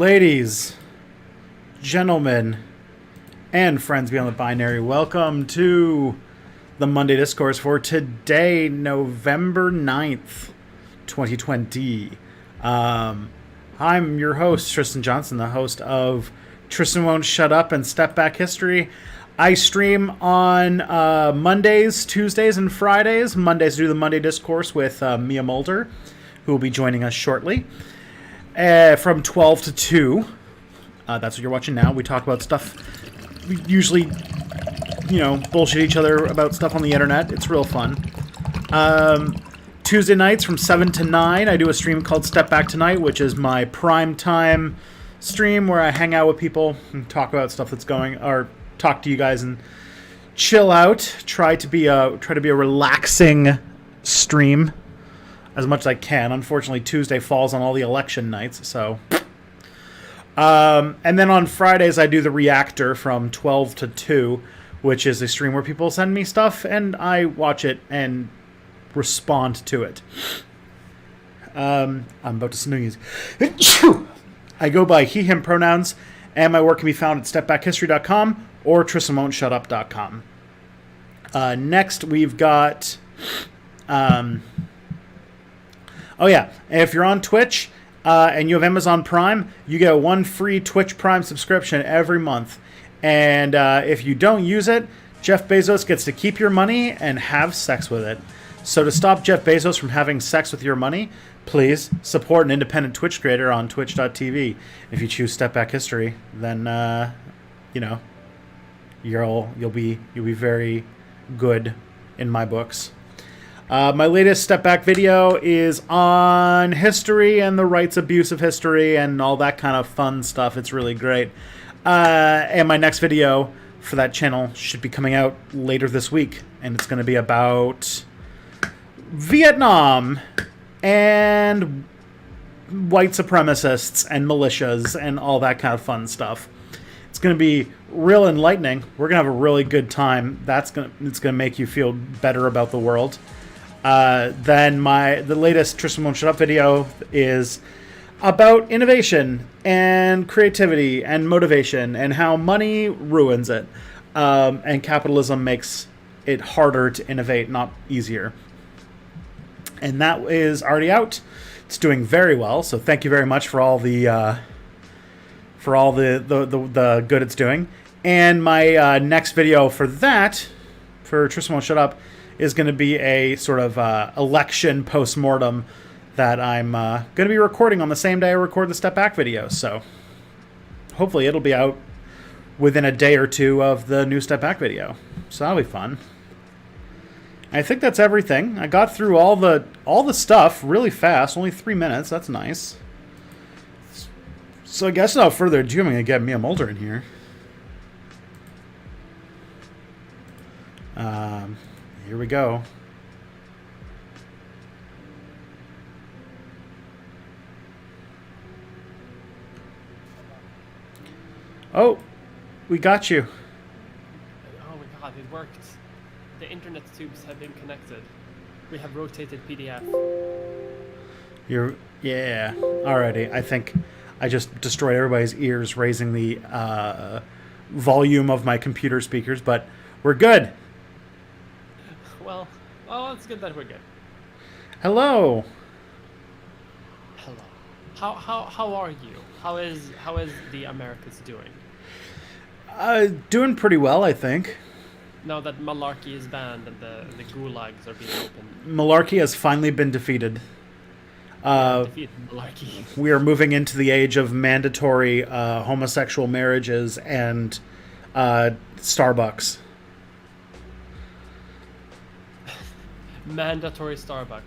Ladies, gentlemen, and friends beyond the binary, welcome to the Monday Discourse for today, November 9th, 2020. I'm your host, Tristan Johnson, the host of Tristan Won't Shut Up and Step Back History. I stream on Mondays, Tuesdays, and Fridays. Mondays I do the Monday Discourse with Mia Mulder, who will be joining us shortly. From 12 to 2. That's what you're watching now. We talk about stuff. We usually, bullshit each other about stuff on the internet. It's real fun. Tuesday nights from 7 to 9, I do a stream called Step Back Tonight, which is my prime time stream where I hang out with people and talk about stuff that's going, or talk to you guys and chill out. Try to be a relaxing stream as much as I can. Unfortunately, Tuesday falls on all the election nights, so. And then on Fridays, I do the Reactor from 12 to 2, which is a stream where people send me stuff, and I watch it and respond to it. I'm about to sneeze. I go by he, him pronouns, and my work can be found at stepbackhistory.com or tristanwon'tshutup.com. Next, we've got... Oh yeah, if you're on Twitch and you have Amazon Prime, you get one free Twitch Prime subscription every month. And if you don't use it, Jeff Bezos gets to keep your money and have sex with it. So to stop Jeff Bezos from having sex with your money, please support an independent Twitch creator on twitch.tv. If you choose Step Back History, then you'll be very good in my books. My latest Step Back video is on history and the rights abuse of history and all that kind of fun stuff. It's really great. And my next video for that channel should be coming out later this week. And it's going to be about Vietnam and white supremacists and militias and all that kind of fun stuff. It's going to be real enlightening. We're going to have a really good time. It's going to make you feel better about the world. Then the latest Tristan Won't Shut Up video is about innovation and creativity and motivation and how money ruins it. And capitalism makes it harder to innovate, not easier. And that is already out. It's doing very well. So thank you very much for all the good it's doing. And my next video for Tristan Won't Shut Up, is going to be a sort of election post-mortem that I'm going to be recording on the same day I record the Step Back video. So hopefully it'll be out within a day or two of the new Step Back video. So that'll be fun. I think that's everything. I got through all the stuff really fast. Only 3 minutes. That's nice. So I guess without further ado, I'm going to get Mia Mulder in here. Here we go. Oh, we got you. Oh my god, it worked. The internet tubes have been connected. We have rotated PDF. Yeah. Alrighty. I think I just destroyed everybody's ears raising the volume of my computer speakers, but we're good. Well, it's good that we're good. Hello. Hello. How are you? How is the Americas doing? Doing pretty well, I think. Now that malarkey is banned and the gulags are being opened. Malarkey has finally been defeated. Defeated malarkey. We are moving into the age of mandatory homosexual marriages and Starbucks. Mandatory Starbucks.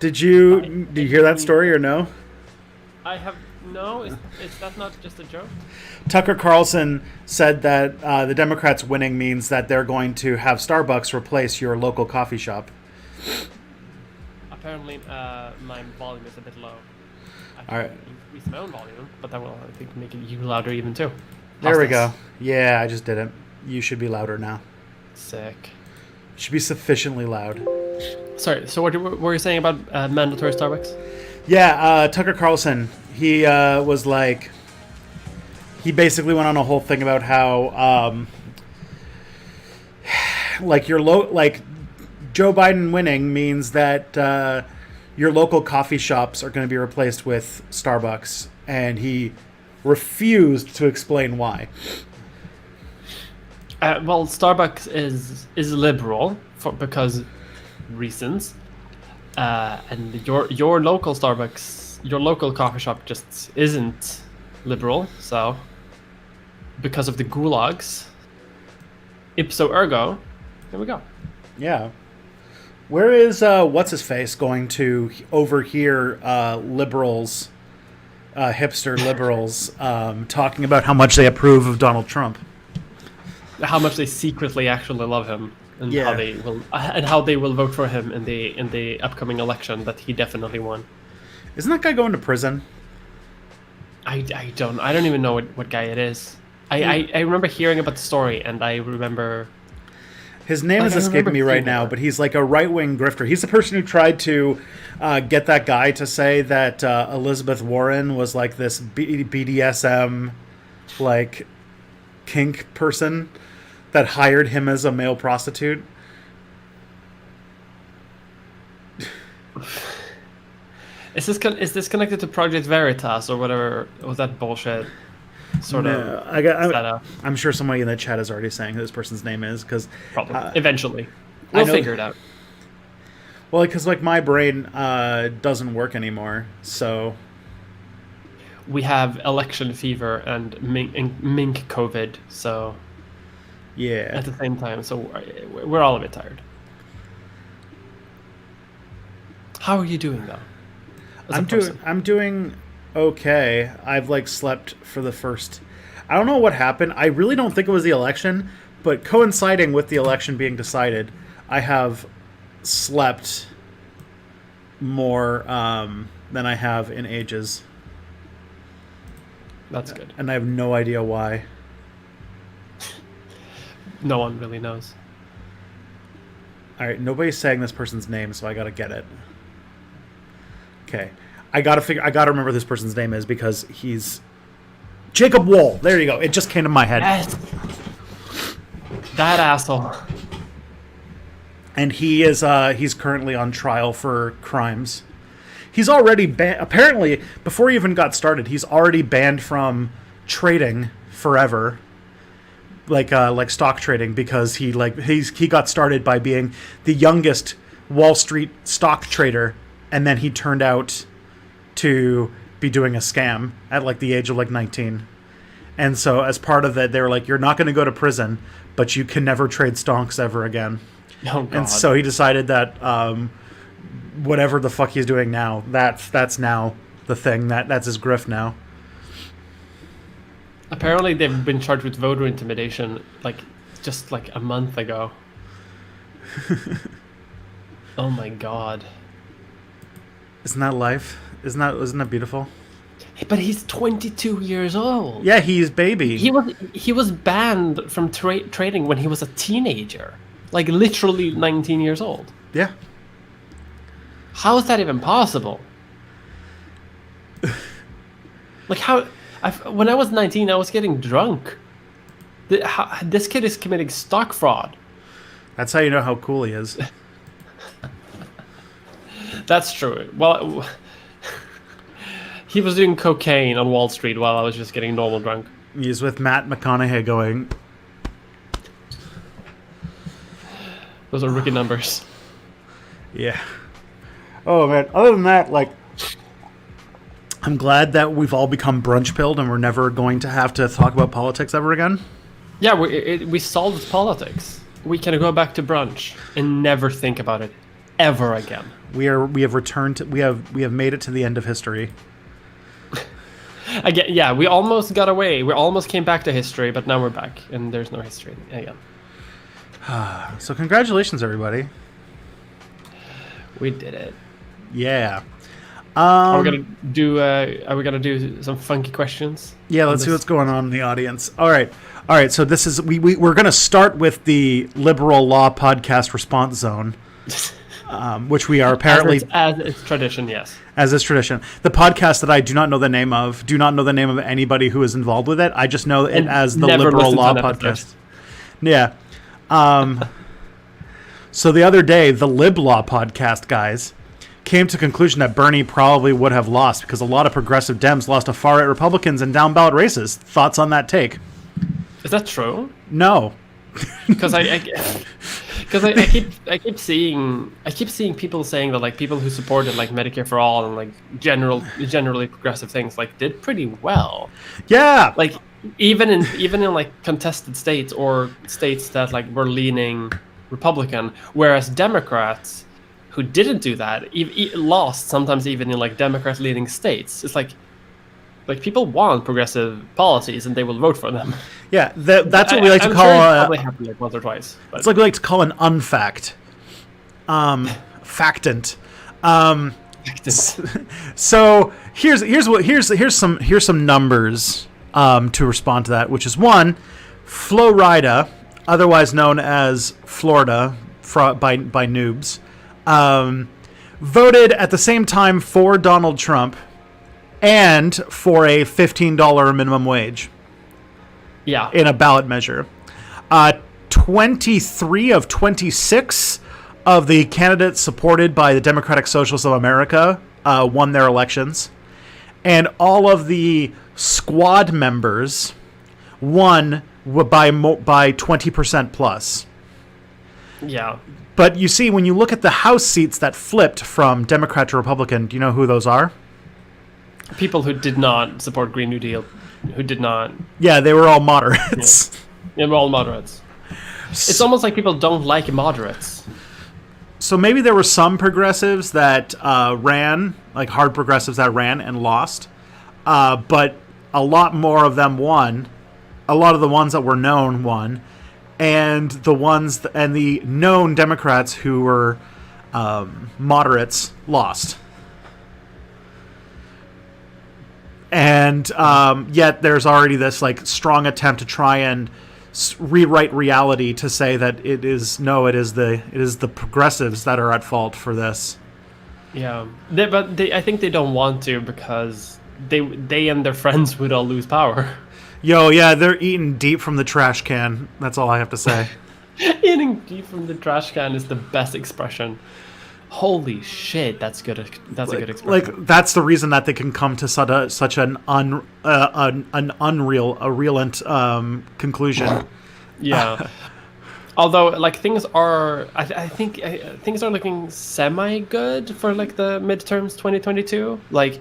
Did you hear that story or no? I have no. Is that not just a joke? Tucker Carlson said that the Democrats winning means that they're going to have Starbucks replace your local coffee shop. Apparently, my volume is a bit low. All right. Increase my own volume, but that will, I think, make it even louder even too. There we go. Yeah, I just did it. You should be louder now. Sick. Should be sufficiently loud. Sorry, so what were you saying about mandatory Starbucks? Yeah, Tucker Carlson, he was like, he basically went on a whole thing about how like Joe Biden winning means that your local coffee shops are going to be replaced with Starbucks, and he refused to explain why. Well, Starbucks is liberal because reasons, and your local Starbucks, your local coffee shop just isn't liberal. So, because of the gulags, ipso ergo, here we go. Yeah. Where is what's his face going to overhear liberals, hipster liberals, talking about how much they approve of Donald Trump? How much they secretly actually love him, and how they will vote for him in the upcoming election that he definitely won. Isn't that guy going to prison? I don't even know what guy it is. I remember hearing about the story, and I remember his name is escaping me right now, but he's like a right-wing grifter. He's the person who tried to get that guy to say that Elizabeth Warren was like this BDSM like kink person that hired him as a male prostitute. Is this connected to Project Veritas or whatever? Was that bullshit? I'm sure somebody in the chat is already saying who this person's name is, because eventually we'll figure it out. Well, because like my brain doesn't work anymore, so we have election fever and mink COVID, so yeah, at the same time, so we're all a bit tired. How are you doing though? I'm doing okay. I've like slept for the first. I don't know what happened. I really don't think it was the election, but coinciding with the election being decided, I have slept more than I have in ages. That's good. And I have no idea why. No one really knows. All right, nobody's saying this person's name, so I gotta get it. Okay, I gotta remember this person's name is, because he's Jacob Wohl. There you go. It just came to my head. Yes. That asshole. And he's currently on trial for crimes. He's already apparently, before he even got started, he's already banned from trading forever. Like stock trading, because he got started by being the youngest Wall Street stock trader, and then he turned out to be doing a scam at like the age of like 19. And so as part of that, they were like, you're not going to go to prison, but you can never trade stocks ever again. Oh, God. And so he decided that whatever the fuck he's doing now, that's now the thing. That's his grift now. Apparently they've been charged with voter intimidation just a month ago. Oh my God. Isn't that life? Isn't that beautiful? But he's 22 years old. Yeah, he's baby. He was banned from trading when he was a teenager. Like literally 19 years old. Yeah. How is that even possible? Like how... when I was 19, I was getting drunk. This kid is committing stock fraud. That's how you know how cool he is. That's true. Well, he was doing cocaine on Wall Street while I was just getting normal drunk. He's with Matt McConaughey going... Those are rookie numbers. Yeah. Oh, man. Other than that, like... I'm glad that we've all become brunch-pilled and we're never going to have to talk about politics ever again. Yeah, we solved politics. We can go back to brunch and never think about it ever again. We have returned to, we have made it to the end of history. Again, yeah, we almost got away. We almost came back to history, but now we're back and there's no history again. So congratulations, everybody. We did it. Yeah. Are we gonna do some funky questions? Yeah, let's see what's going on in the audience. All right. So this is we're gonna start with the liberal law podcast response zone. which we are apparently as it's tradition. Yes, as is tradition. The podcast that I do not know the name of, anybody who is involved with it. I just know it as the never Liberal listened to Law an Podcast. episode. Yeah. So the other day, the Lib Law Podcast guys came to the conclusion that Bernie probably would have lost because a lot of progressive Dems lost to far-right Republicans in down-ballot races. Thoughts on that take? Is that true? No. Because I keep seeing people saying that like people who supported like Medicare for all and like generally progressive things like did pretty well. Yeah. Like even in like contested states or states that like were leaning Republican, whereas Democrats who didn't do that lost sometimes even in like Democrat leaning states. It's like people want progressive policies and they will vote for them. Yeah, that's what we like to call. Sure it probably happened like once or twice. But. It's like we like to call an unfact. Factant. So here's some numbers to respond to that, which is one, Florida, otherwise known as Florida by noobs, voted at the same time for Donald Trump and for a $15 minimum wage. Yeah. In a ballot measure. 23 of 26 of the candidates supported by the Democratic Socialists of America won their elections. And all of the squad members won by 20% plus. Yeah. But you see, when you look at the House seats that flipped from Democrat to Republican, do you know who those are? People who did not support Green New Deal, who did not... Yeah, they were all moderates. Yeah, we're all moderates. It's almost like people don't like moderates. So maybe there were some progressives that ran, like hard progressives that ran and lost, but a lot more of them won. A lot of the ones that were known won, and the known Democrats who were moderates lost. And yet there's already this like strong attempt to try and rewrite reality to say that it is the progressives that are at fault for this. Yeah, I think they don't want to because they and their friends would all lose power. Yo, yeah, they're eating deep from the trash can. That's all I have to say. Eating deep from the trash can is the best expression. Holy shit, that's good. That's a good expression. Like that's the reason that they can come to such an unreal conclusion. Yeah. Although, like things are, I think things are looking semi good for like the midterms 2022. Like,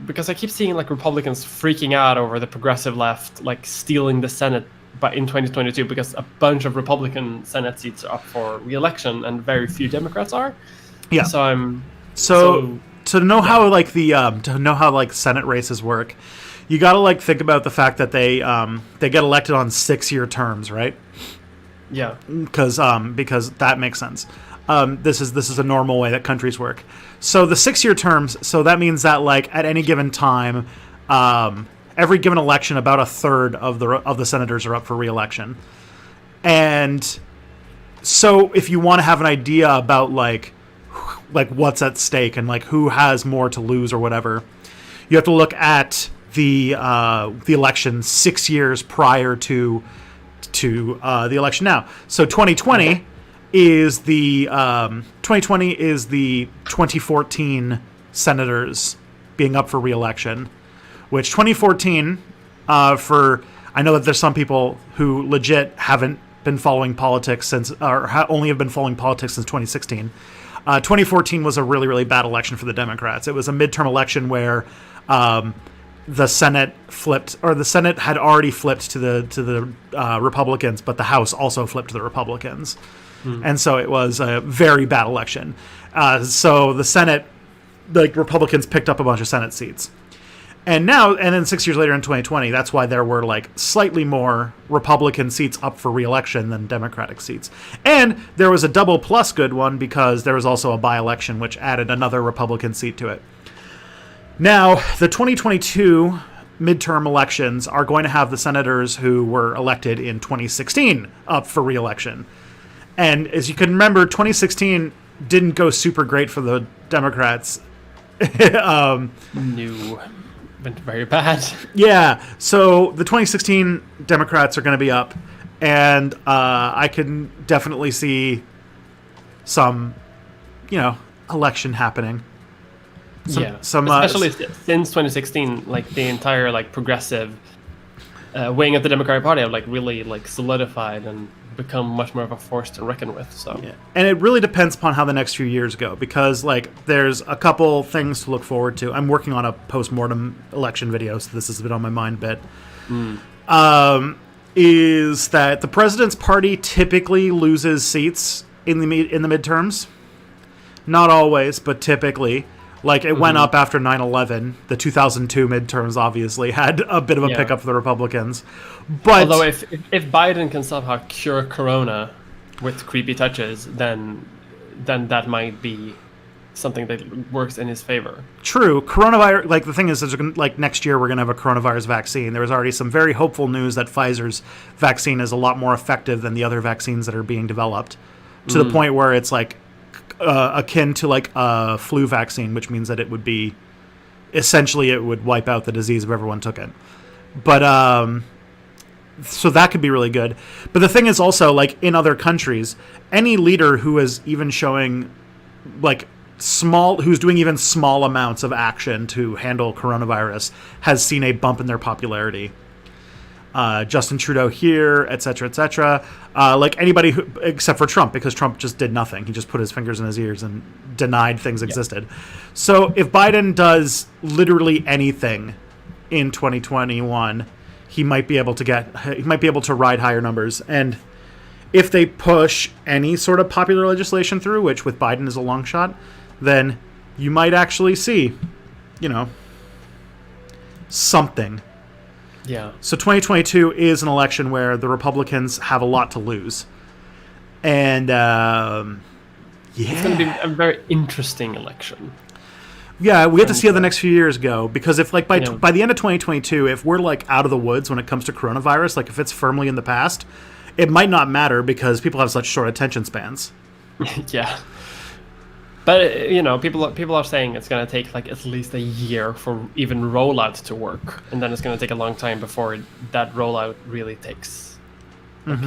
because I keep seeing like Republicans freaking out over the progressive left like stealing the Senate. But in 2022, because a bunch of Republican Senate seats are up for re-election and very few Democrats are. Yeah. So to know how like Senate races work, you got to like think about the fact that they get elected on 6-year terms, right? Yeah. Because that makes sense. This is a normal way that countries work. So the 6-year terms. So that means that like at any given time. Every given election, about a third of the senators are up for re-election, and so if you want to have an idea about like what's at stake and like who has more to lose or whatever, you have to look at the election 6 years prior to the election now. So 2020 is the 2014 senators being up for re-election. Which 2014, I know that there's some people who legit haven't been following politics since, or only have been following politics since 2016. 2014 was a really, really bad election for the Democrats. It was a midterm election where the Senate flipped, or the Senate had already flipped to the Republicans, but the House also flipped to the Republicans, and so it was a very bad election. So the Senate, like Republicans, picked up a bunch of Senate seats. And then 6 years later in 2020, that's why there were like slightly more Republican seats up for re-election than Democratic seats. And there was a double plus good one because there was also a by-election which added another Republican seat to it. Now, the 2022 midterm elections are going to have the senators who were elected in 2016 up for re-election. And as you can remember, 2016 didn't go super great for the Democrats. No, went very bad. Yeah, so the 2016 Democrats are going to be up, and I can definitely see some, election happening. Especially since 2016, like the entire like progressive wing of the Democratic Party have like really like solidified and become much more of a force to reckon with. So yeah. And it really depends upon how the next few years go, because like there's a couple things to look forward to. I'm working on a post-mortem election video, so this has been on my mind a bit. Is that the president's party typically loses seats in the midterms? Not always, but typically. Like, it went up after 9/11. The 2002 midterms obviously had a bit of a pickup for the Republicans. But although if Biden can somehow cure Corona with creepy touches, then that might be something that works in his favor. True. Coronavirus, like, the thing is like, next year we're going to have a coronavirus vaccine. There was already some very hopeful news that Pfizer's vaccine is a lot more effective than the other vaccines that are being developed, to the point where it's, like, akin to like a flu vaccine, which means that it would be essentially it would wipe out the disease if everyone took it. But so that could be really good. But the thing is also, like, in other countries, any leader who is even showing like who's doing even small amounts of action to handle coronavirus has seen a bump in their popularity. Justin Trudeau here, etc., etc. Like anybody except for Trump, because Trump just did nothing. He just put his fingers in his ears and denied things existed. So if Biden does literally anything in 2021, he might be able to ride higher numbers. And if they push any sort of popular legislation through, which with Biden is a long shot, then you might actually see, something. Yeah. So 2022 is an election where the Republicans have a lot to lose. And, It's going to be a very interesting election. Yeah, we have to see how the next few years go, because if, like, by the end of 2022, if we're, like, out of the woods when it comes to coronavirus, like, if it's firmly in the past, it might not matter because people have such short attention spans. Yeah. But, people are saying it's going to take, like, at least a year for even rollout to work. And then it's going to take a long time before that rollout really takes,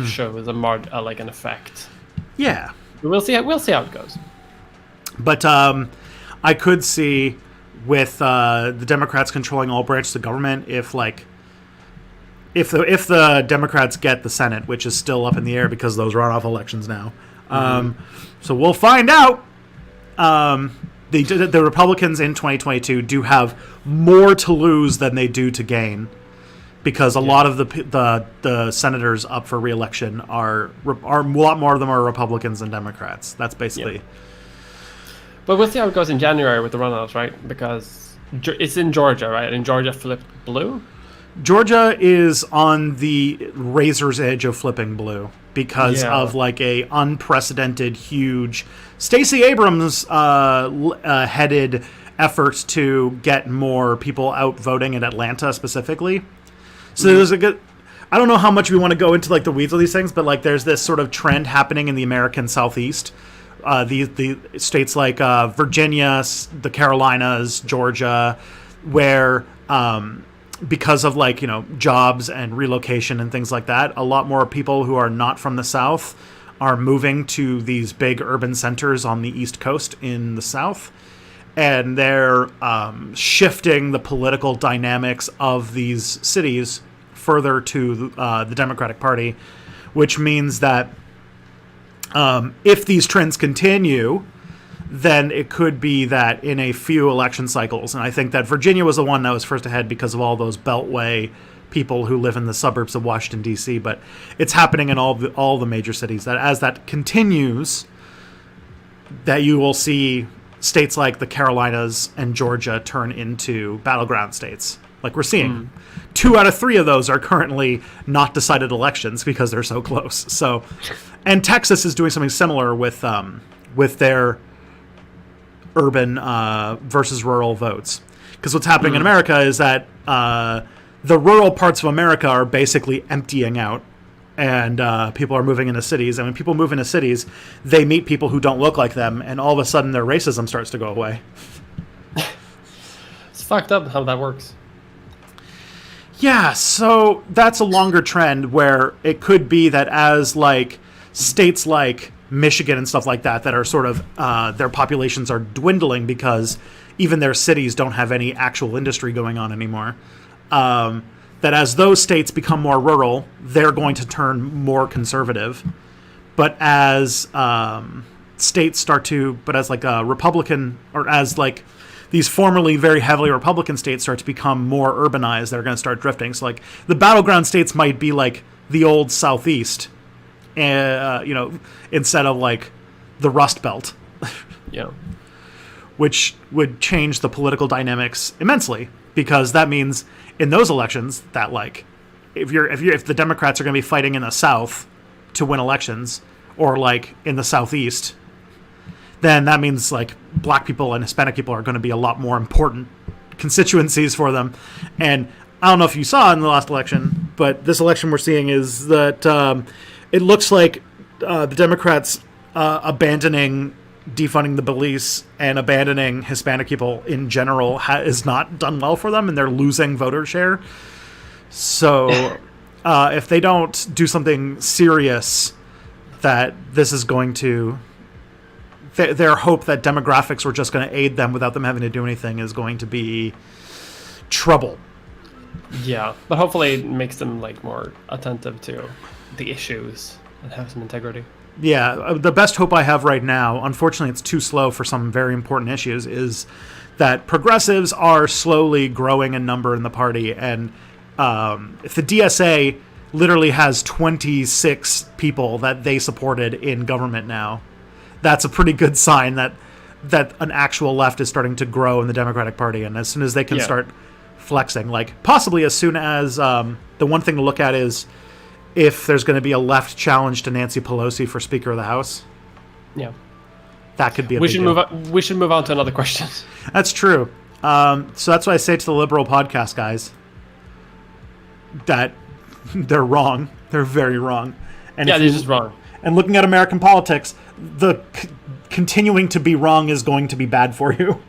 shows like an effect. Yeah. We'll see how it goes. But I could see with the Democrats controlling all branches of government, if the Democrats get the Senate, which is still up in the air because of those runoff elections now. So we'll find out. The Republicans in 2022 do have more to lose than they do to gain, because a lot of the senators up for re-election are a lot more of them are Republicans than Democrats. That's basically. Yeah. But we'll see how it goes in January with the runoffs, right? Because it's in Georgia, right? And Georgia flipped blue. Georgia is on the razor's edge of flipping blue because of like a unprecedented, huge Stacey Abrams headed efforts to get more people out voting in Atlanta specifically. So there's I don't know how much we want to go into like the weeds of these things, but like there's this sort of trend happening in the American Southeast. The states like Virginia, the Carolinas, Georgia, where because of like, jobs and relocation and things like that, a lot more people who are not from the South are moving to these big urban centers on the East Coast in the South. And they're shifting the political dynamics of these cities further to the Democratic Party, which means that if these trends continue, then it could be that in a few election cycles, and I think that Virginia was the one that was first ahead because of all those Beltway people who live in the suburbs of Washington, D.C., but it's happening in all the major cities, that as that continues, that you will see states like the Carolinas and Georgia turn into battleground states. Like we're seeing. 2 out of 3 of those are currently not decided elections because they're so close. So, and Texas is doing something similar with their urban versus rural votes. Because what's happening in America is that the rural parts of America are basically emptying out and people are moving into cities. And when people move into cities, they meet people who don't look like them, and all of a sudden their racism starts to go away. It's fucked up how that works. Yeah, so that's a longer trend where it could be that as like states like Michigan and stuff like that are sort of their populations are dwindling because even their cities don't have any actual industry going on anymore. That as those states become more rural, they're going to turn more conservative. But as states start to, but as like a Republican, or as like these formerly very heavily Republican states start to become more urbanized, they're going to start drifting. So like the battleground states might be like the old Southeast, instead of like the Rust Belt. Yeah. Which would change the political dynamics immensely, because that means in those elections that like if the Democrats are going to be fighting in the South to win elections, or like in the Southeast, then that means like black people and Hispanic people are going to be a lot more important constituencies for them. And I don't know if you saw in the last election, but this election we're seeing is that it looks like the Democrats abandoning defunding the police and abandoning Hispanic people in general is not done well for them, and they're losing voter share. So if they don't do something serious, that this is going to... Their hope that demographics were just going to aid them without them having to do anything is going to be trouble. Yeah, but hopefully it makes them like more attentive to the issues and have some integrity. Yeah, the best hope I have right now, unfortunately it's too slow for some very important issues, is that progressives are slowly growing in number in the party. And if the DSA literally has 26 people that they supported in government now, that's a pretty good sign that an actual left is starting to grow in the Democratic Party. And as soon as they can start flexing, like possibly as soon as the one thing to look at is if there's going to be a left challenge to Nancy Pelosi for Speaker of the House. Yeah, that could be. We should move on to another question. That's true. So that's what I say to the liberal podcast guys. That they're wrong. They're very wrong. And yeah, they're just wrong. And looking at American politics, the continuing to be wrong is going to be bad for you.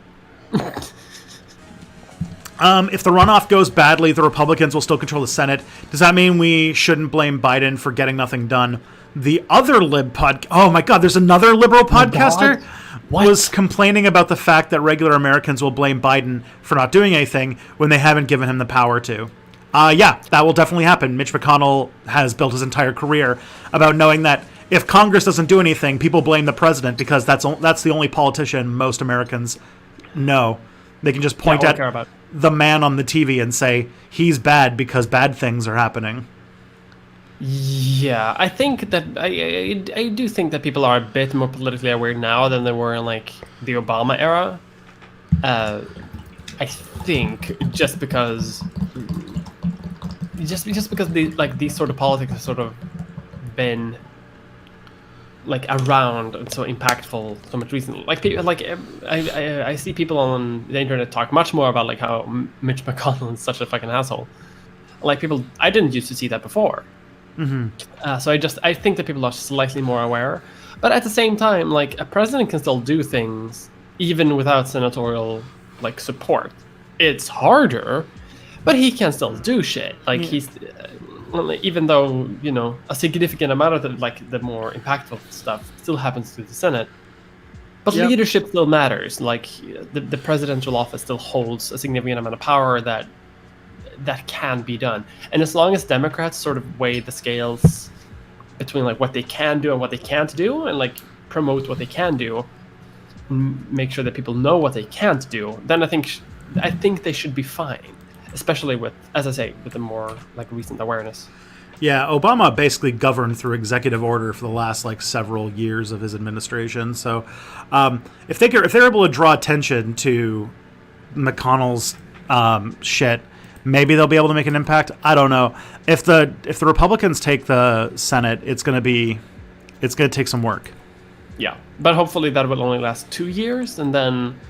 If the runoff goes badly, the Republicans will still control the Senate. Does that mean we shouldn't blame Biden for getting nothing done? The other oh my God, there's another liberal podcaster was complaining about the fact that regular Americans will blame Biden for not doing anything when they haven't given him the power to. Yeah, that will definitely happen. Mitch McConnell has built his entire career about knowing that if Congress doesn't do anything, people blame the president because that's the only politician most Americans know. They can just point at the man on the TV and say he's bad because bad things are happening. Yeah, I think that I do think that people are a bit more politically aware now than they were in like the Obama era. I think just because these sort of politics have sort of been like around and so impactful so much recently. Like people, like I see people on the internet talk much more about like how Mitch McConnell is such a fucking asshole. Like people, I didn't used to see that before. Mm-hmm. So I think that people are slightly more aware, but at the same time, like a president can still do things even without senatorial like support. It's harder, but he can still do shit. Like he's. Even though, you know, a significant amount of the more impactful stuff still happens through the Senate, but leadership still matters. Like the presidential office still holds a significant amount of power that can be done. And as long as Democrats sort of weigh the scales between like what they can do and what they can't do, and like promote what they can do, and make sure that people know what they can't do, then I think they should be fine. Especially with, as I say, with the more like recent awareness. Yeah, Obama basically governed through executive order for the last like several years of his administration. So, if they're able to draw attention to McConnell's shit, maybe they'll be able to make an impact. I don't know. If the Republicans take the Senate, it's gonna take some work. Yeah, but hopefully that will only last 2 years, and then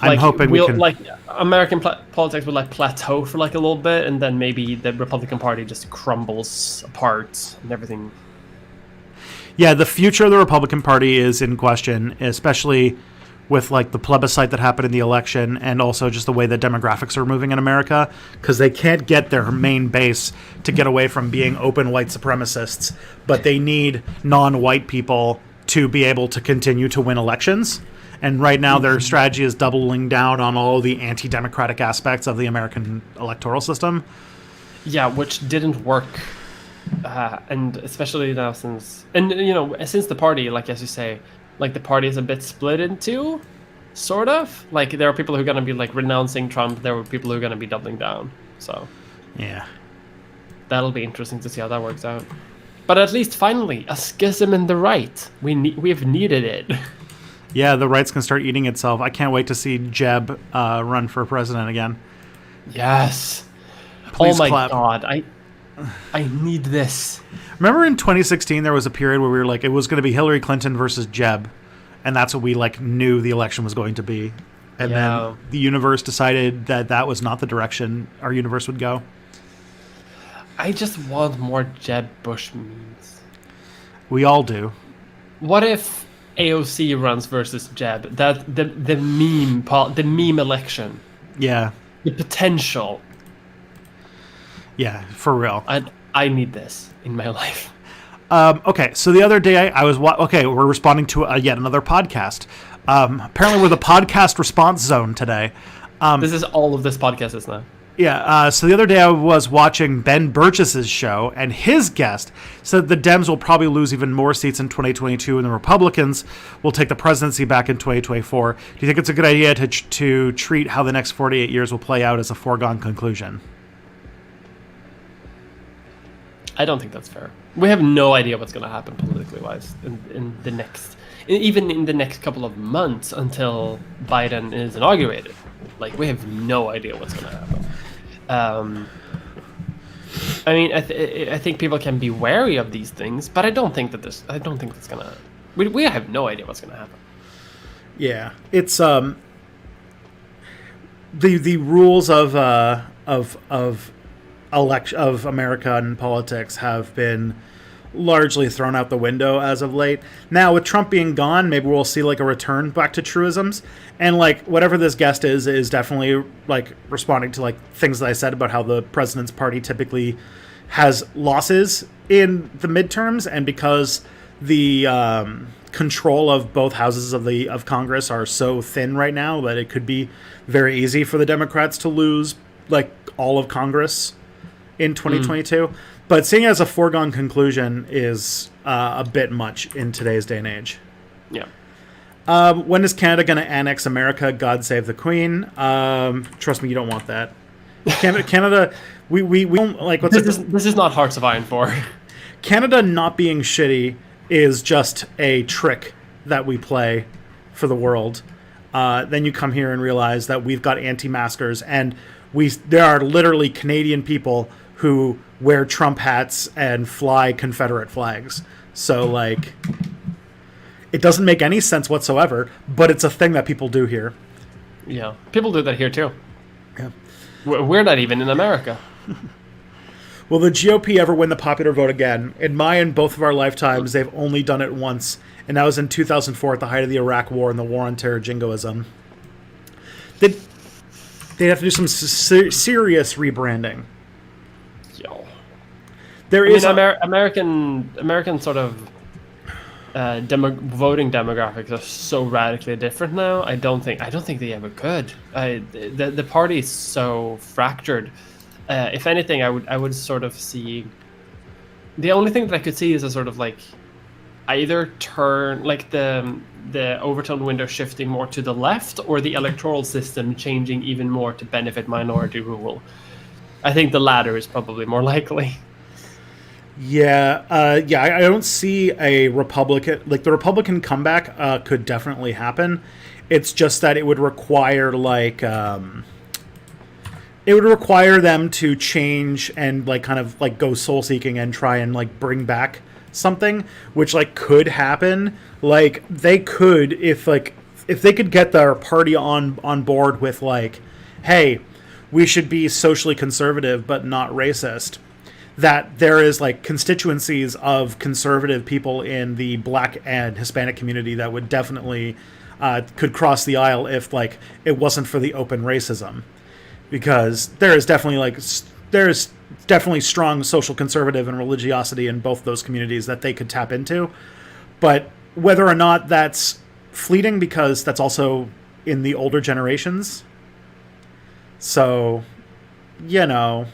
I'm hoping we can. Like American politics will like plateau for like a little bit, and then maybe the Republican Party just crumbles apart and everything. Yeah, the future of the Republican Party is in question, especially with like the plebiscite that happened in the election, and also just the way the demographics are moving in America, because they can't get their main base to get away from being open white supremacists, but they need non-white people to be able to continue to win elections. And right now their strategy is doubling down on all the anti-democratic aspects of the American electoral system. Yeah, which didn't work. And especially now since the party, like as you say, like the party is a bit split in two, sort of. Like there are people who are going to be like renouncing Trump. There were people who are going to be doubling down. So yeah, that'll be interesting to see how that works out. But at least finally, a schism in the right. We've needed it. Yeah, the right's going to start eating itself. I can't wait to see Jeb run for president again. Yes. Please oh my clap. God, I need this. Remember in 2016 there was a period where we were like, it was going to be Hillary Clinton versus Jeb, and that's what we like knew the election was going to be. And then the universe decided that that was not the direction our universe would go. I just want more Jeb Bush memes. We all do. What if AOC runs versus Jeb? That the meme election. Yeah. The potential. Yeah, for real. I need this in my life. Okay, so the other day I was we're responding to yet another podcast. Apparently we're the podcast response zone today. This is all of this podcast is now. Yeah, so the other day I was watching Ben Burchess's show, and his guest said the Dems will probably lose even more seats in 2022, and the Republicans will take the presidency back in 2024. Do you think it's a good idea to treat how the next 48 years will play out as a foregone conclusion? I don't think that's fair. We have no idea what's going to happen politically wise even in the next couple of months until Biden is inaugurated. Like we have no idea what's going to happen. I mean, I think people can be wary of these things, but I don't think that's going to. We have no idea what's going to happen. Yeah, it's the rules of American politics have been largely thrown out the window as of late. Now, with Trump being gone, maybe we'll see like a return back to truisms. And like whatever this guest is definitely like responding to like things that I said about how the president's party typically has losses in the midterms, and because the control of both houses of Congress are so thin right now that it could be very easy for the Democrats to lose like all of Congress in 2022. But seeing it as a foregone conclusion is a bit much in today's day and age. Yeah. When is Canada going to annex America? God save the Queen. Trust me, you don't want that. Canada, we don't like. This is not Hearts of Iron 4. Canada not being shitty is just a trick that we play for the world. Then you come here and realize that we've got anti-maskers, and there are literally Canadian people who wear Trump hats and fly Confederate flags. So, like, it doesn't make any sense whatsoever, but it's a thing that people do here. Yeah. People do that here, too. Yeah. We're not even in America. Will the GOP ever win the popular vote again? In my and both of our lifetimes, they've only done it once, and that was in 2004 at the height of the Iraq War and the War on Terror jingoism. They'd have to do some serious rebranding. Yo. American sort of voting demographics are so radically different now. I don't think they ever could. The party is so fractured. If anything, I would sort of see. The only thing that I could see is a sort of like either turn like the overtone window shifting more to the left, or the electoral system changing even more to benefit minority rule. I think the latter is probably more likely. Yeah, I don't see a Republican, like the Republican comeback could definitely happen. It's just that it would require them to change and like kind of like go soul seeking and try and like bring back something, which like could happen. Like they could, if if they could get their party on board with like, hey, we should be socially conservative but not racist, that there is like constituencies of conservative people in the Black and Hispanic community that would definitely could cross the aisle if like it wasn't for the open racism, because there's definitely strong social conservative and religiosity in both those communities that they could tap into. But whether or not that's fleeting, because that's also in the older generations. So, you know,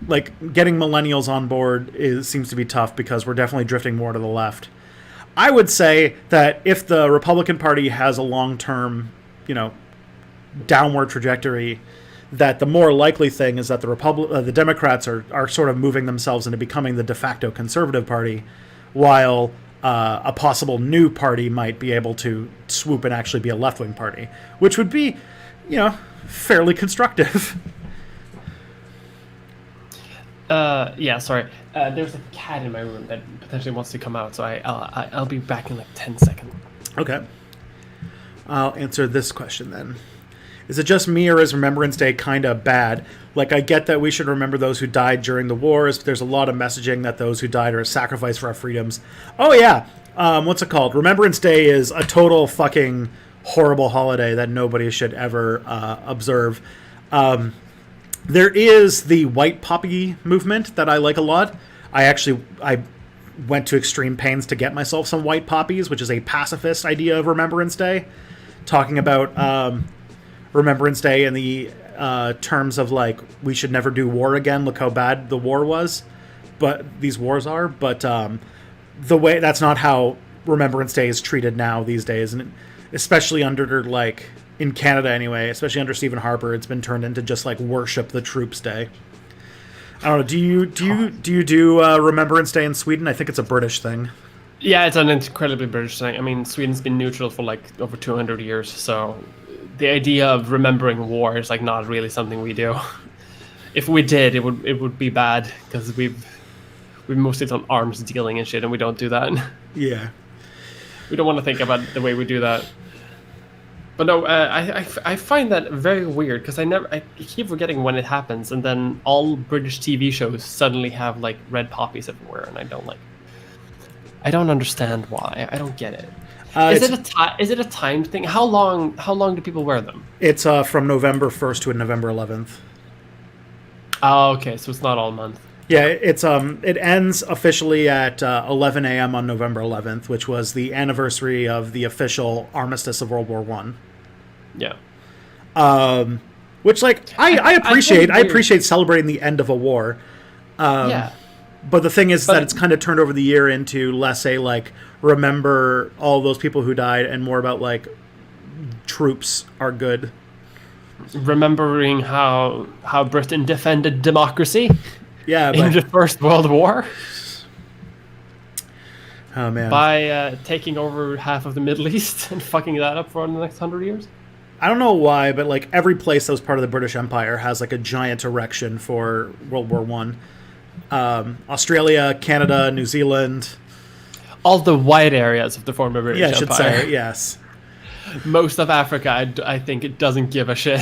like getting millennials on board seems to be tough because we're definitely drifting more to the left. I would say that if the Republican Party has a long-term, downward trajectory, that the more likely thing is that the Democrats are sort of moving themselves into becoming the de facto conservative party, while a possible new party might be able to swoop and actually be a left-wing party, which would be, fairly constructive. Sorry. There's a cat in my room that potentially wants to come out, so I'll be back in like 10 seconds. Okay. I'll answer this question then. Is it just me, or is Remembrance Day kind of bad? Like, I get that we should remember those who died during the wars, but there's a lot of messaging that those who died are a sacrifice for our freedoms. Oh, yeah. What's it called? Remembrance Day is a total fucking horrible holiday that nobody should ever observe. There is the white poppy movement that I like a lot. I went to extreme pains to get myself some white poppies, which is a pacifist idea of Remembrance Day, talking about Remembrance Day in the terms of like, we should never do war again. Look how bad the war was, but these wars are. But the way that's not how Remembrance Day is treated now these days, and especially under like in Canada anyway, especially under Stephen Harper, it's been turned into just like worship the troops day. I don't know. Do you do Remembrance Day in Sweden? I think it's a British thing. Yeah, it's an incredibly British thing. I mean, Sweden's been neutral for like over 200 years, so the idea of remembering war is like not really something we do. If we did, it would be bad, because we've mostly done arms dealing and shit, and we don't do that. Yeah. We don't want to think about the way we do that. But no, I find that very weird, because I keep forgetting when it happens, and then all British TV shows suddenly have like red poppies everywhere, and I don't understand why. I don't get it. Is it a timed thing? How long do people wear them? It's from November 1st to November 11th. Oh, okay, so it's not all month. Yeah, it ends officially at 11 a.m. on November 11th, which was the anniversary of the official armistice of World War I. Yeah. Which like I appreciate. I appreciate celebrating the end of a war. Yeah. But the thing is that it's kind of turned over the year into less a like remember all those people who died, and more about like troops are good. Remembering how Britain defended democracy. Yeah, in the First World War. Oh man! By taking over half of the Middle East and fucking that up for the next 100 years. I don't know why, but like every place that was part of the British Empire has like a giant erection for World War One. Australia, Canada, New Zealand. All the white areas of the former British Empire. Yeah, I should say, yes. Most of Africa, I think it doesn't give a shit.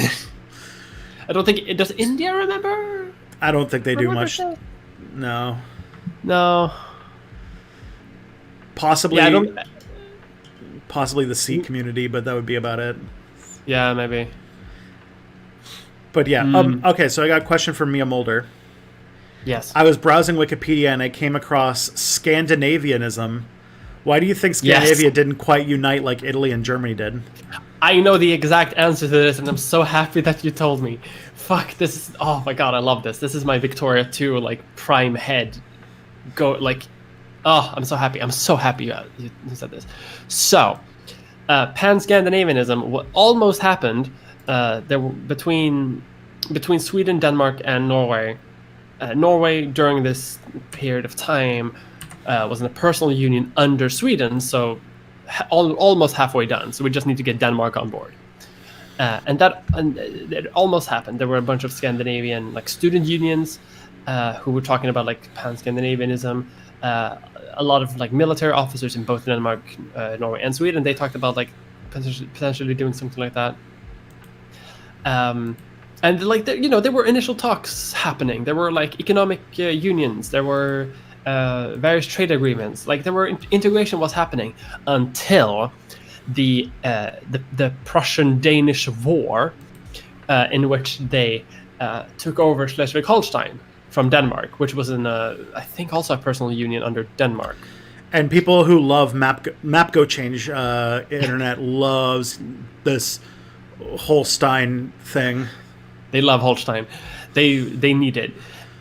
I don't think does India remember? I don't think they do much. That? No. Possibly. Yeah, possibly the Sikh community, but that would be about it. Yeah, maybe. But yeah, okay. So I got a question from Mia Mulder. Yes. I was browsing Wikipedia and I came across Scandinavianism. Why do you think Scandinavia didn't quite unite like Italy and Germany did? I know the exact answer to this, and I'm so happy that you told me. Fuck, this is... Oh my god, I love this. This is my Victoria 2, like, prime head. Go, like... Oh, I'm so happy. I'm so happy you said this. So, Pan-Scandinavianism, what almost happened there were between Sweden, Denmark, and Norway. Norway, during this period of time, was in a personal union under Sweden, so almost halfway done. So we just need to get Denmark on board. And it almost happened. There were a bunch of Scandinavian like student unions who were talking about like Pan-Scandinavianism. a lot of like military officers in both Denmark, Norway, and Sweden. They talked about like potentially doing something like that. And like there were initial talks happening. There were like economic unions. There were various trade agreements. Like there were integration was happening until the Prussian-Danish War, in which they took over Schleswig-Holstein from Denmark, which was I think also a personal union under Denmark. And people who love map go change internet loves this Holstein thing. They love Holstein. They need it.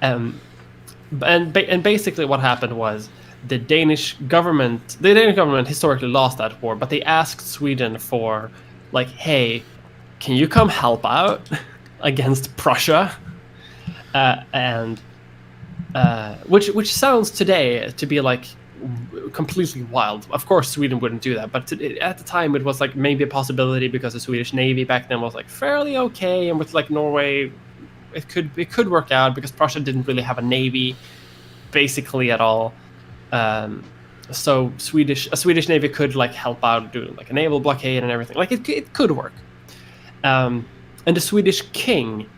And basically what happened was the Danish government historically lost that war, but they asked Sweden for like, hey, can you come help out against Prussia? Which sounds today to be like completely wild. Of course, Sweden wouldn't do that, but at the time it was like maybe a possibility because the Swedish Navy back then was like fairly okay, and with like Norway, it could work out because Prussia didn't really have a navy, basically at all. So a Swedish Navy could like help out doing like a naval blockade and everything. Like it could work. And the Swedish king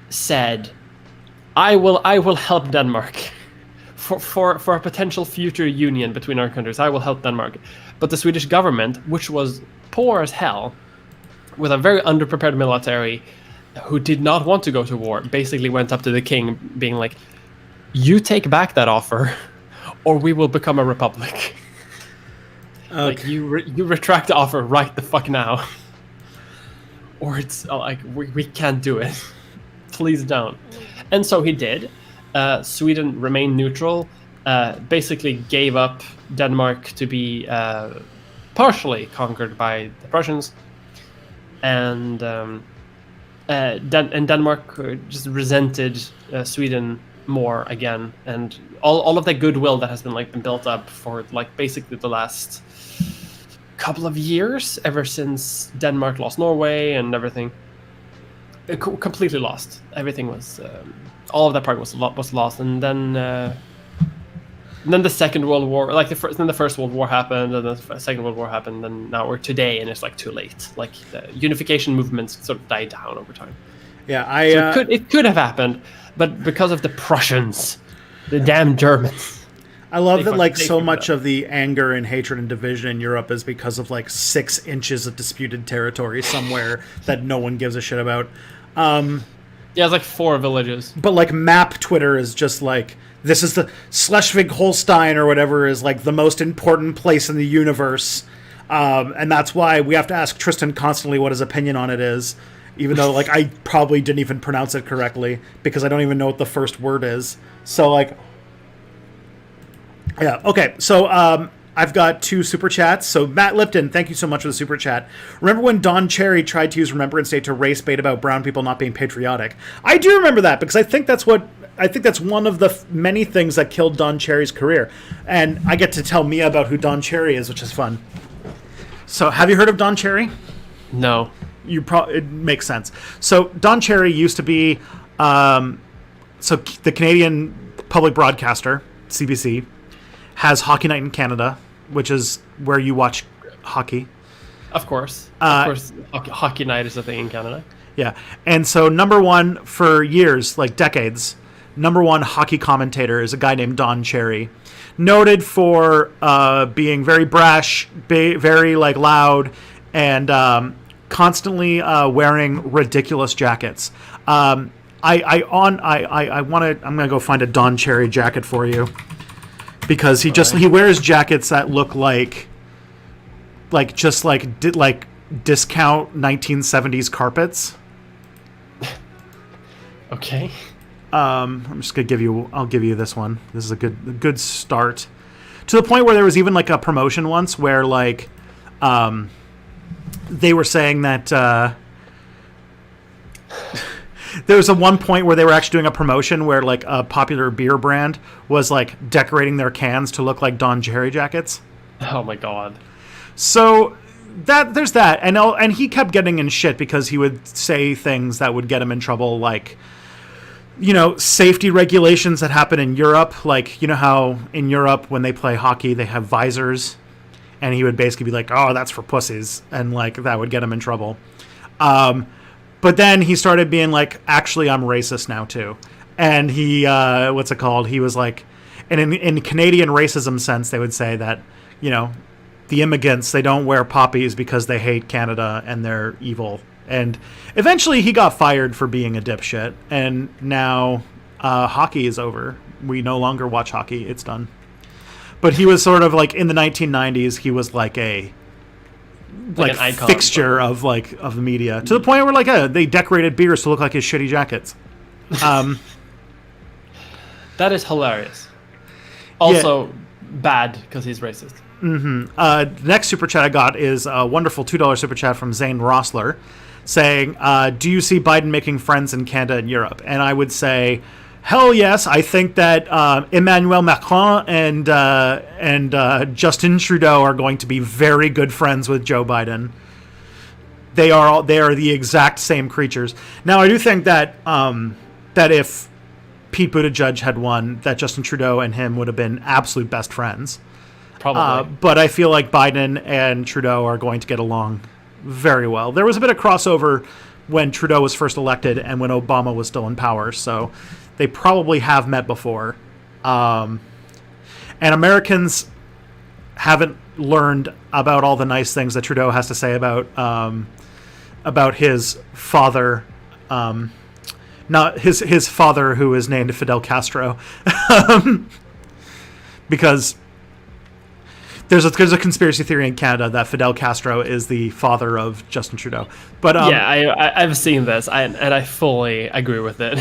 said, "I will help Denmark." For a potential future union between our countries, I will help Denmark. But the Swedish government, which was poor as hell, with a very underprepared military, who did not want to go to war, basically went up to the king being like, you take back that offer, or we will become a republic. Okay. Like, you retract the offer right the fuck now. Or it's like, we can't do it. Please don't. And so he did. Sweden remained neutral, basically gave up Denmark to be partially conquered by the Prussians, and Denmark just resented Sweden more again, and all of the goodwill that has been built up for like basically the last couple of years, ever since Denmark lost Norway and everything, it completely lost. Everything was. All of that part was lost, and then the Second World War, like the First World War happened, and the Second World War happened, and now we're today, and it's like too late. Like the unification movements sort of died down over time. Yeah, so it could have happened, but because of the Prussians, the damn Germans. I love that like so much of the anger and hatred and division in Europe is because of like 6 inches of disputed territory somewhere that no one gives a shit about. Yeah, it's like 4 villages. But like map Twitter is just like, this is the Schleswig-Holstein or whatever is like the most important place in the universe. And that's why we have to ask Tristan constantly what his opinion on it is. Even though like I probably didn't even pronounce it correctly because I don't even know what the first word is. So like, yeah. Okay. So, I've got 2 super chats. So Matt Lipton, thank you so much for the super chat. Remember when Don Cherry tried to use Remembrance Day to race bait about brown people not being patriotic? I do remember that because I think that's one of the many things that killed Don Cherry's career. And I get to tell Mia about who Don Cherry is, which is fun. So have you heard of Don Cherry? No. It makes sense. So Don Cherry used to be the Canadian public broadcaster, CBC, has Hockey Night in Canada, which is where you watch hockey. Of course. Hockey Night is a thing in Canada. Yeah. And so number 1 for years, like decades, number 1 hockey commentator is a guy named Don Cherry. Noted for being very brash, very like loud, and constantly wearing ridiculous jackets. I'm gonna go find a Don Cherry jacket for you. Because he wears jackets that look like discount 1970s carpets. Okay. I'm just gonna I'll give you this one. This is a good start. To the point where there was even like a promotion once where like they were saying that there was one point where they were actually doing a promotion where like a popular beer brand was like decorating their cans to look like Don Cherry jackets. Oh my god. So there's that, and he kept getting in shit because he would say things that would get him in trouble, like safety regulations that happen in Europe. Like, you know how in Europe when they play hockey, they have visors, and he would basically be like, "Oh, that's for pussies," and like that would get him in trouble. But then he started being like, "Actually, I'm racist now too," and he what's it called? He was like, and in Canadian racism sense, they would say that the immigrants, they don't wear poppies because they hate Canada and they're evil. And eventually he got fired for being a dipshit, and now hockey is over. We no longer watch hockey. It's done. But he was sort of like in the 1990s, he was like an icon, fixture of the media, to the point where they decorated beers to look like his shitty jackets. That is hilarious. Also bad because he's racist. The next super chat I got is a wonderful $2 super chat from Zane Rossler, saying, do you see Biden making friends in Canada and Europe? And I would say, hell yes. I think that Emmanuel Macron and Justin Trudeau are going to be very good friends with Joe Biden. They are the exact same creatures. Now, I do think that that if Pete Buttigieg had won, that Justin Trudeau and him would have been absolute best friends. Probably. But I feel like Biden and Trudeau are going to get along very well. There was a bit of crossover when Trudeau was first elected and when Obama was still in power, so they probably have met before. And Americans haven't learned about all the nice things that Trudeau has to say about his father, not his father, who is named Fidel Castro, because there's a conspiracy theory in Canada that Fidel Castro is the father of Justin Trudeau. But I've seen this, and I fully agree with it.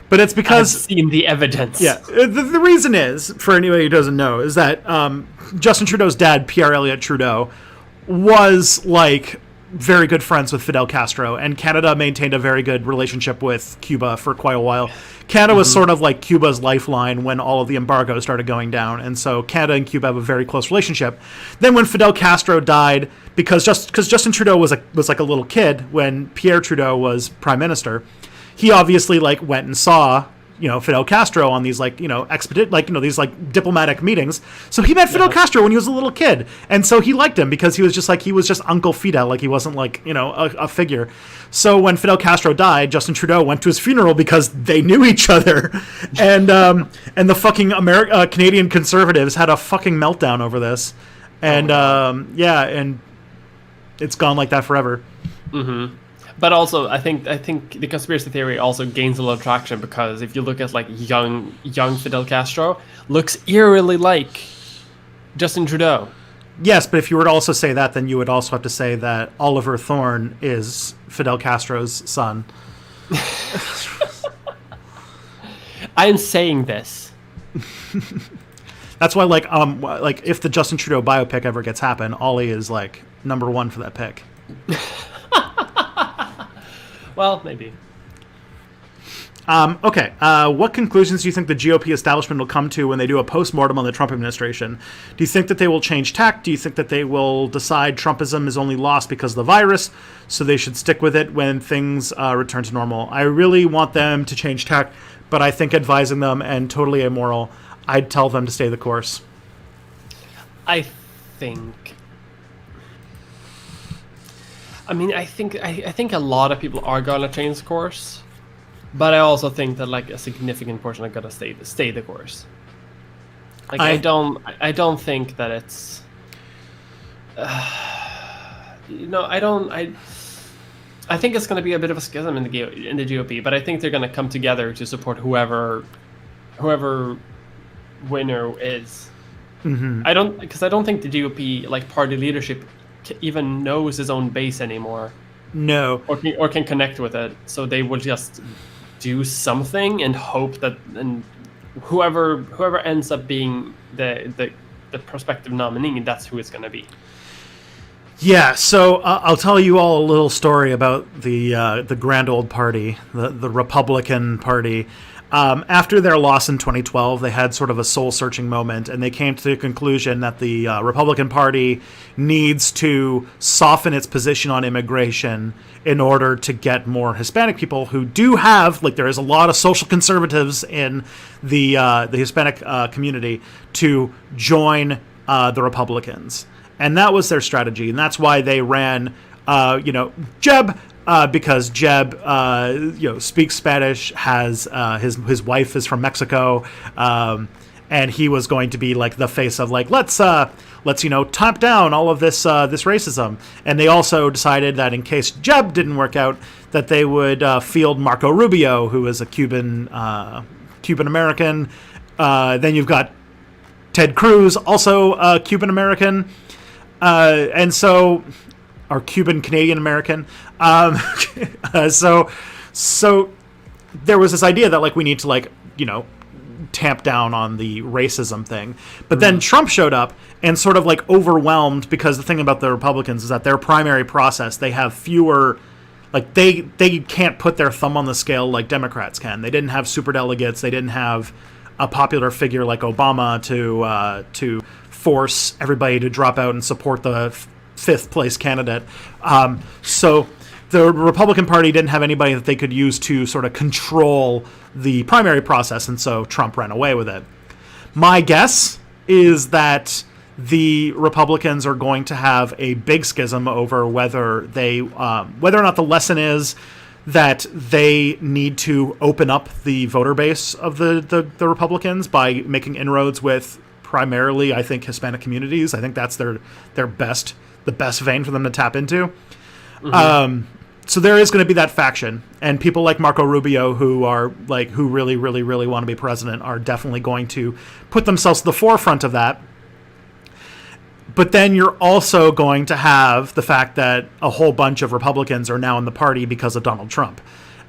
But it's because I've seen the evidence. Yeah, the reason is, for anybody who doesn't know, is that Justin Trudeau's dad, Pierre Elliott Trudeau, was very good friends with Fidel Castro, and Canada maintained a very good relationship with Cuba for quite a while. Canada was sort of like Cuba's lifeline when all of the embargo started going down, and so Canada and Cuba have a very close relationship. Then when Fidel Castro died, because Justin Trudeau was like a little kid when Pierre Trudeau was prime minister, he obviously went and saw Fidel Castro on these these diplomatic meetings. So he met Fidel Castro when he was a little kid, and so he liked him because he was just Uncle Fidel, he wasn't a figure. So when Fidel Castro died, Justin Trudeau went to his funeral because they knew each other, and the fucking Canadian Conservatives had a fucking meltdown over this, and and it's gone like that forever. Mm-hmm. But also, I think the conspiracy theory also gains a lot of traction because if you look at young Fidel Castro, looks eerily like Justin Trudeau. Yes, but if you were to also say that, then you would also have to say that Oliver Thorne is Fidel Castro's son. I'm saying this. That's why, if the Justin Trudeau biopic ever gets happen, Ollie is number one for that pick. Well, maybe. Okay. What conclusions do you think the GOP establishment will come to when they do a postmortem on the Trump administration? Do you think that they will change tack? Do you think that they will decide Trumpism is only lost because of the virus, so they should stick with it when things return to normal? I really want them to change tack, but I think advising them and totally immoral, I'd tell them to stay the course. I think a lot of people are gonna change course, but I also think that a significant portion are gonna stay the course. I don't think that it's I think it's gonna be a bit of a schism in the GOP, but I think they're gonna come together to support whoever winner is. Mm-hmm. I don't think the GOP party leadership even knows his own base anymore. No. Or can connect with it. So they will just do something and hope that whoever ends up being the prospective nominee, that's who it's going to be. Yeah, so I'll tell you all a little story about the grand old party, the Republican Party. After their loss in 2012, they had sort of a soul-searching moment, and they came to the conclusion that the Republican Party needs to soften its position on immigration in order to get more Hispanic people who do have, like, there is a lot of social conservatives in the Hispanic community to join the Republicans. And that was their strategy, and that's why they ran, Jeb, because Jeb, speaks Spanish, has his wife is from Mexico, and he was going to be like the face of like let's tamp down all of this racism. And they also decided that in case Jeb didn't work out, that they would field Marco Rubio, who is a Cuban American. Then you've got Ted Cruz, also Cuban American, and so. Or Cuban Canadian American. So there was this idea that like we need to tamp down on the racism thing. But then Trump showed up and sort of like overwhelmed, because the thing about the Republicans is that their primary process, they have fewer, like they can't put their thumb on the scale like Democrats can. They didn't have superdelegates. They didn't have a popular figure like Obama to force everybody to drop out and support the fifth place candidate. So the Republican Party didn't have anybody that they could use to sort of control the primary process, and so Trump ran away with it. My guess is that the Republicans are going to have a big schism over whether or not the lesson is that they need to open up the voter base of the Republicans by making inroads with primarily, I think, Hispanic communities. I think that's the best vein for them to tap into. Mm-hmm. So there is going to be that faction, and people like Marco Rubio, who really, really, really want to be president, are definitely going to put themselves to the forefront of that. But then you're also going to have the fact that a whole bunch of Republicans are now in the party because of Donald Trump,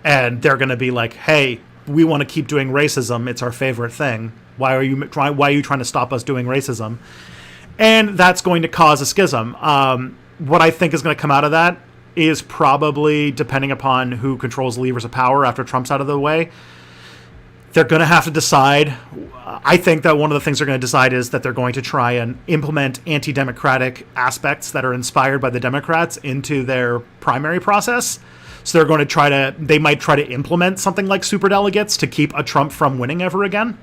and they're going to be like, "Hey, we want to keep doing racism. It's our favorite thing. Why are you trying to stop us doing racism?" And that's going to cause a schism. What I think is going to come out of that is probably, depending upon who controls the levers of power after Trump's out of the way, they're going to have to decide. I think that one of the things they're going to decide is that they're going to try and implement anti-democratic aspects that are inspired by the Democrats into their primary process. So they might try to implement something like superdelegates to keep a Trump from winning ever again.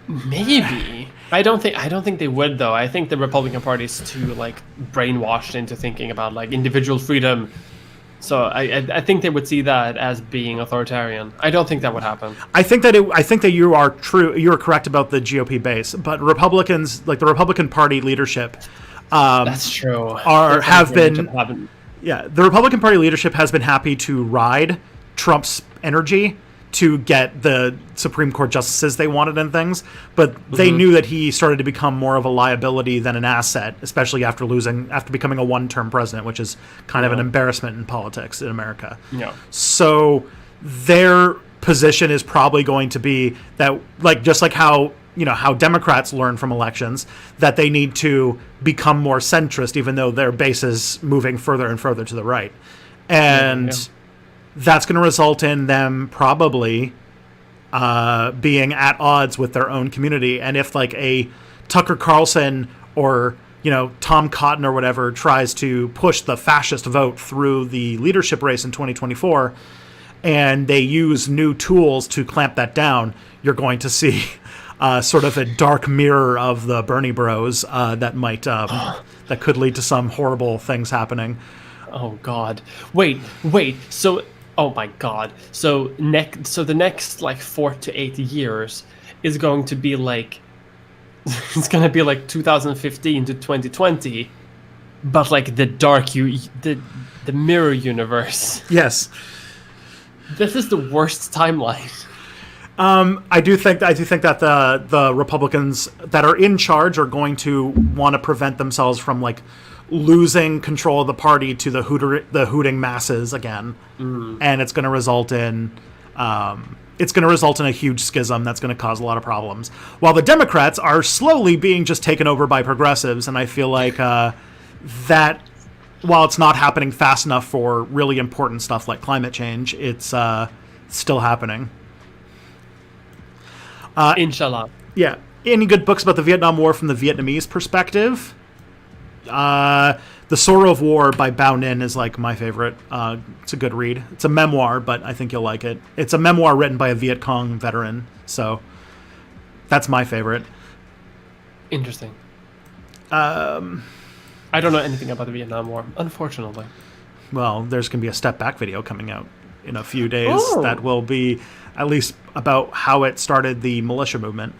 Maybe. I don't think they would, though. I think the Republican Party is too brainwashed into thinking about individual freedom. So I think they would see that as being authoritarian. I don't think that would happen. I think that you are true. You are correct about the GOP base, but Republicans, the Republican Party leadership, that's true. The Republican Party leadership has been happy to ride Trump's energy to get the Supreme Court justices they wanted and things, but they knew that he started to become more of a liability than an asset, especially after becoming a one-term president, which is kind of an embarrassment in politics in America. Yeah. So their position is probably going to be that, just like how Democrats learn from elections, that they need to become more centrist, even though their base is moving further and further to the right. And that's going to result in them probably being at odds with their own community. And if a Tucker Carlson or Tom Cotton or whatever tries to push the fascist vote through the leadership race in 2024, and they use new tools to clamp that down, you're going to see sort of a dark mirror of the Bernie Bros that could lead to some horrible things happening. Oh God! Wait. So. Oh my God! So the next 4 to 8 years is going to be it's going to be 2015 to 2020, but the mirror universe. Yes. This is the worst timeline. I do think that the Republicans that are in charge are going to want to prevent themselves from losing control of the party to the hooting masses again, and it's going to result in a huge schism that's going to cause a lot of problems. While the Democrats are slowly being just taken over by progressives, and I feel like that while it's not happening fast enough for really important stuff like climate change, it's still happening. Inshallah. Yeah. Any good books about the Vietnam War from the Vietnamese perspective? The Sorrow of War by Bao Ninh is like my favorite. It's a good read. It's a memoir, but I think you'll like it. It's a memoir written by a Viet Cong veteran, so that's my favorite. Interesting. I don't know anything about the Vietnam War, unfortunately. Well, there's going to be a Step Back video coming out in a few days that will be at least about how it started the militia movement.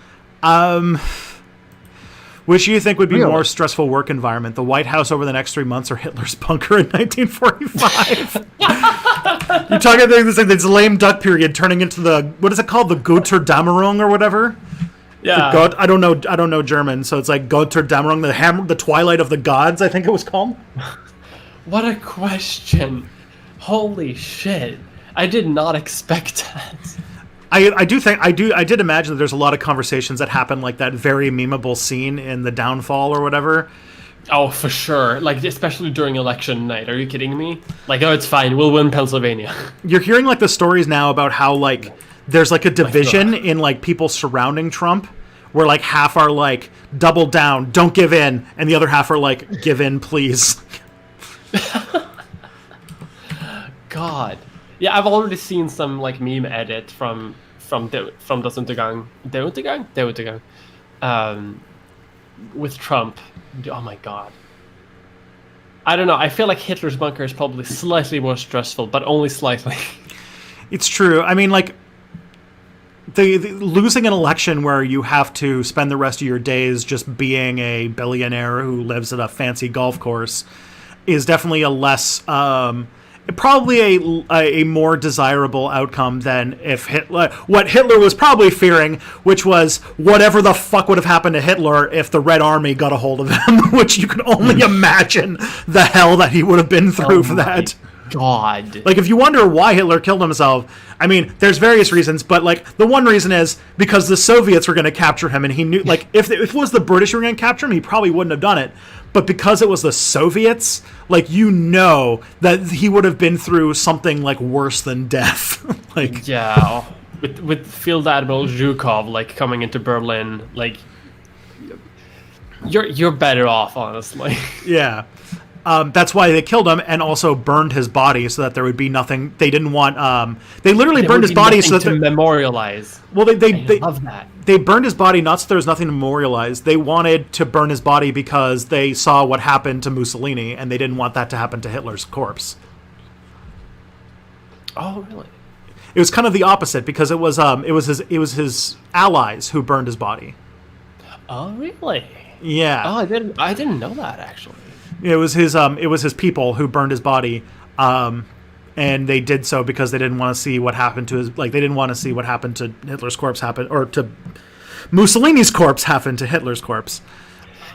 Which do you think would be more stressful work environment, the White House over the next 3 months or Hitler's bunker in 1945? You're talking about this lame duck period turning into the, what is it called, the Götterdämmerung or whatever? Yeah. I don't know German, so it's like Götterdämmerung, the Twilight of the Gods, I think it was called. What a question! Holy shit! I did not expect that. I did imagine that there's a lot of conversations that happen like that very memeable scene in The Downfall or whatever. Oh, for sure. Like, especially during election night. Are you kidding me? Like, oh, it's fine. We'll win Pennsylvania. You're hearing like the stories now about how like there's like a division in like people surrounding Trump, where like half are like double down, don't give in, and the other half are like give in, please. God. Yeah, I've already seen some like meme edit from Das Untergang, with Trump. Oh my god. I don't know. I feel like Hitler's bunker is probably slightly more stressful, but only slightly. It's true. I mean, like the losing an election where you have to spend the rest of your days just being a billionaire who lives at a fancy golf course is definitely a less. Probably a more desirable outcome than if what Hitler was probably fearing, which was whatever the fuck would have happened to Hitler if the Red Army got a hold of him, which you can only imagine the hell that he would have been through for that. God. Like, if you wonder why Hitler killed himself, I mean, there's various reasons, but, like, the one reason is because the Soviets were going to capture him, and he knew, like, if it was the British who were going to capture him, he probably wouldn't have done it. But because it was the Soviets, like, you know that he would have been through something, like, worse than death. Like, yeah. With Field Admiral Zhukov, like, coming into Berlin, like, you're better off, honestly. Yeah. That's why they killed him and also burned his body so that there would be nothing. They didn't want. They literally burned his body so that to memorialize. Well, they love that. They burned his body not so there was nothing to memorialize. They wanted to burn his body because they saw what happened to Mussolini and they didn't want that to happen to Hitler's corpse. Oh, really? It was kind of the opposite because it was his allies who burned his body. Oh, really? Yeah. Oh, I didn't know that actually. It was his people who burned his body, and they did so because they didn't want to see what happened to his, like, they didn't want to see what happened to Hitler's corpse happen, or to Mussolini's corpse happen to Hitler's corpse.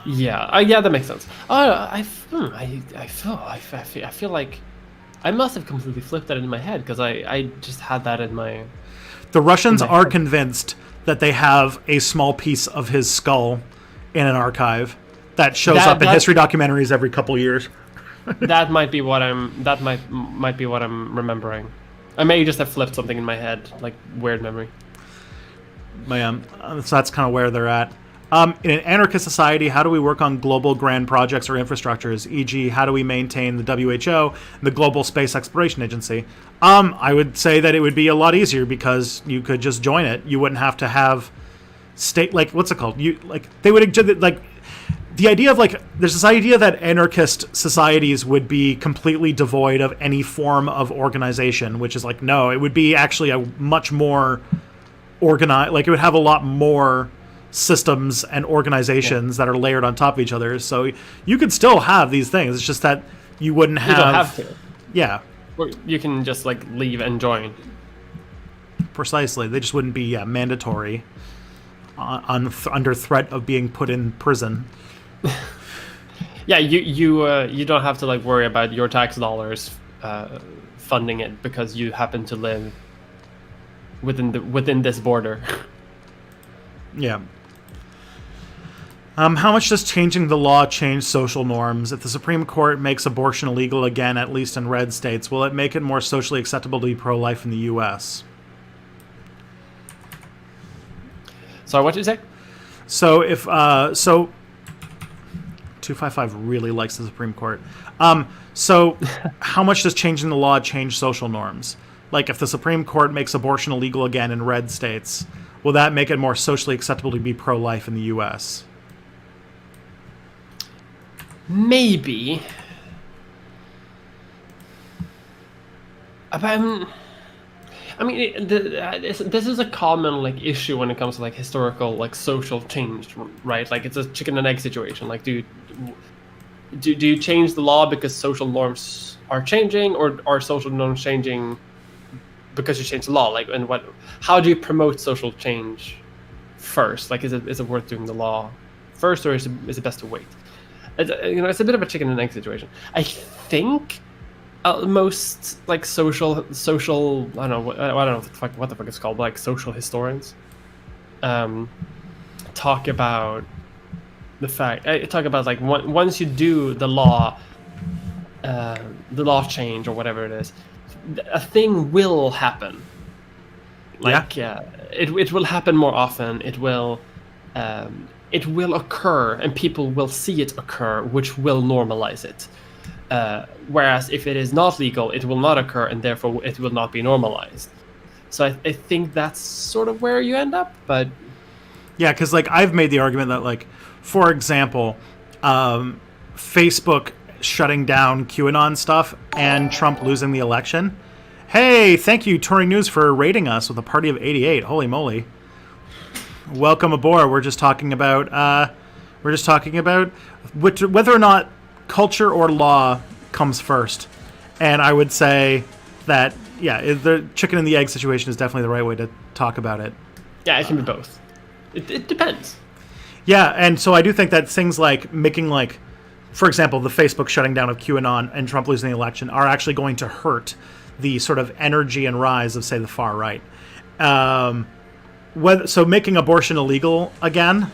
Yeah, yeah, that makes sense. I feel like I must have completely flipped that in my head because I just had that in my. The Russians are convinced that they have a small piece of his skull in an archive. That shows up in history documentaries every couple years. That might be what I'm. That might be what I'm remembering. I may just have flipped something in my head, like weird memory. So that's kind of where they're at. In an anarchist society, how do we work on global grand projects or infrastructures? E.g., how do we maintain the WHO and the Global Space Exploration Agency? I would say that it would be a lot easier because you could just join it. You wouldn't have to have state, like, what's it called? They would, like. The idea of, like, there's this idea that anarchist societies would be completely devoid of any form of organization, which is like, no, it would be actually a much more organized, like, it would have a lot more systems and organizations that are layered on top of each other. So you could still have these things. It's just that you wouldn't have. You don't have to. Yeah. Or you can just, like, leave and join. Precisely. They just wouldn't be mandatory under threat of being put in prison. Yeah, you don't have to, like, worry about your tax dollars funding it because you happen to live within this border. Yeah. How much does changing the law change social norms? If the Supreme Court makes abortion illegal again, at least in red states, will it make it more socially acceptable to be pro-life in the U.S.? Sorry, what did you say? So if 255 really likes the Supreme Court. So how much does changing the law change social norms? Like if the Supreme Court makes abortion illegal again in red states, will that make it more socially acceptable to be pro-life in the U.S.? Maybe. But, I mean, this is a common like issue when it comes to like historical like social change, right? Like it's a chicken and egg situation. Like, do you change the law because social norms are changing, or are social norms changing because you change the law? Like, and how do you promote social change first? Like, is it worth doing the law first, or is it best to wait? It's a bit of a chicken and egg situation. I think. Most like social I don't know what the fuck it's called, but, like social historians talk about like once you do the law change or whatever it is, a thing will happen. Like it will happen more often. It will occur, and people will see it occur, which will normalize it. Whereas if it is not legal, it will not occur, and therefore it will not be normalized. So I think that's sort of where you end up. But yeah, because like I've made the argument that, like, for example, Facebook shutting down QAnon stuff and Trump losing the election. Hey, thank you, Touring News, for rating us with a party of 88. Holy moly! Welcome aboard. We're just talking about whether or not culture or law comes first. And I would say that, the chicken and the egg situation is definitely the right way to talk about it. Yeah, it can be both. It depends. Yeah, and so I do think that things like making, like, for example, the Facebook shutting down of QAnon and Trump losing the election are actually going to hurt the sort of energy and rise of, say, the far right. So making abortion illegal again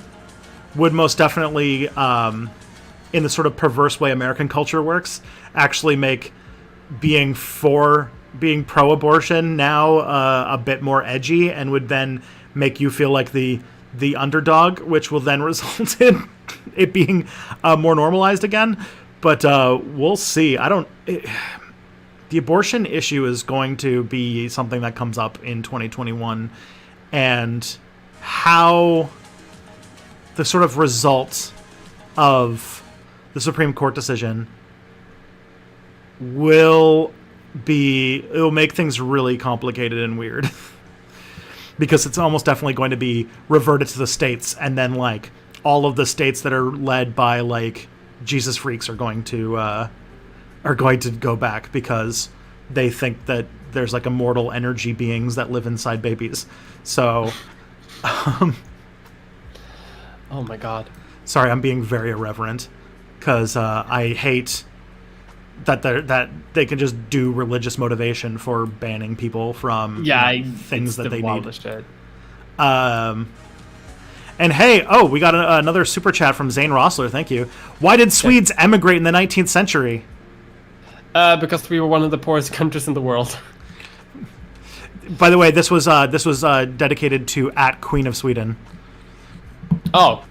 would most definitely, in the sort of perverse way American culture works, actually make being pro-abortion now a bit more edgy, and would then make you feel like the underdog, which will then result in it being more normalized again. But we'll see. The abortion issue is going to be something that comes up in 2021, and how the sort of results of the Supreme Court decision it'll make things really complicated and weird. Because it's almost definitely going to be reverted to the states, and then like all of the states that are led by like Jesus freaks are going to go back, because they think that there's like immortal energy beings that live inside babies. So oh my god. Sorry, I'm being very irreverent, because I hate that they can just do religious motivation for banning people from things that they need. It. And hey, we got another super chat from Zane Rossler. Thank you. Why did Swedes emigrate in the 19th century? Because we were one of the poorest countries in the world. By the way, this was dedicated to @Queen of Sweden. Oh,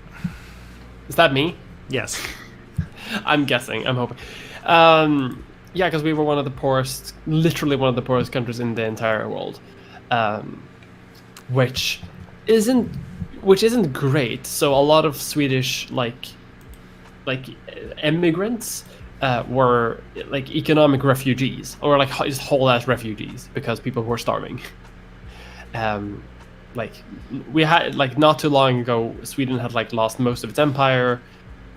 is that me? Yes. I'm guessing. I'm hoping. Because we were literally one of the poorest countries in the entire world, which isn't great. So a lot of Swedish like immigrants were like economic refugees, or like just whole ass refugees, because people were starving. We had like not too long ago, Sweden had like lost most of its empire.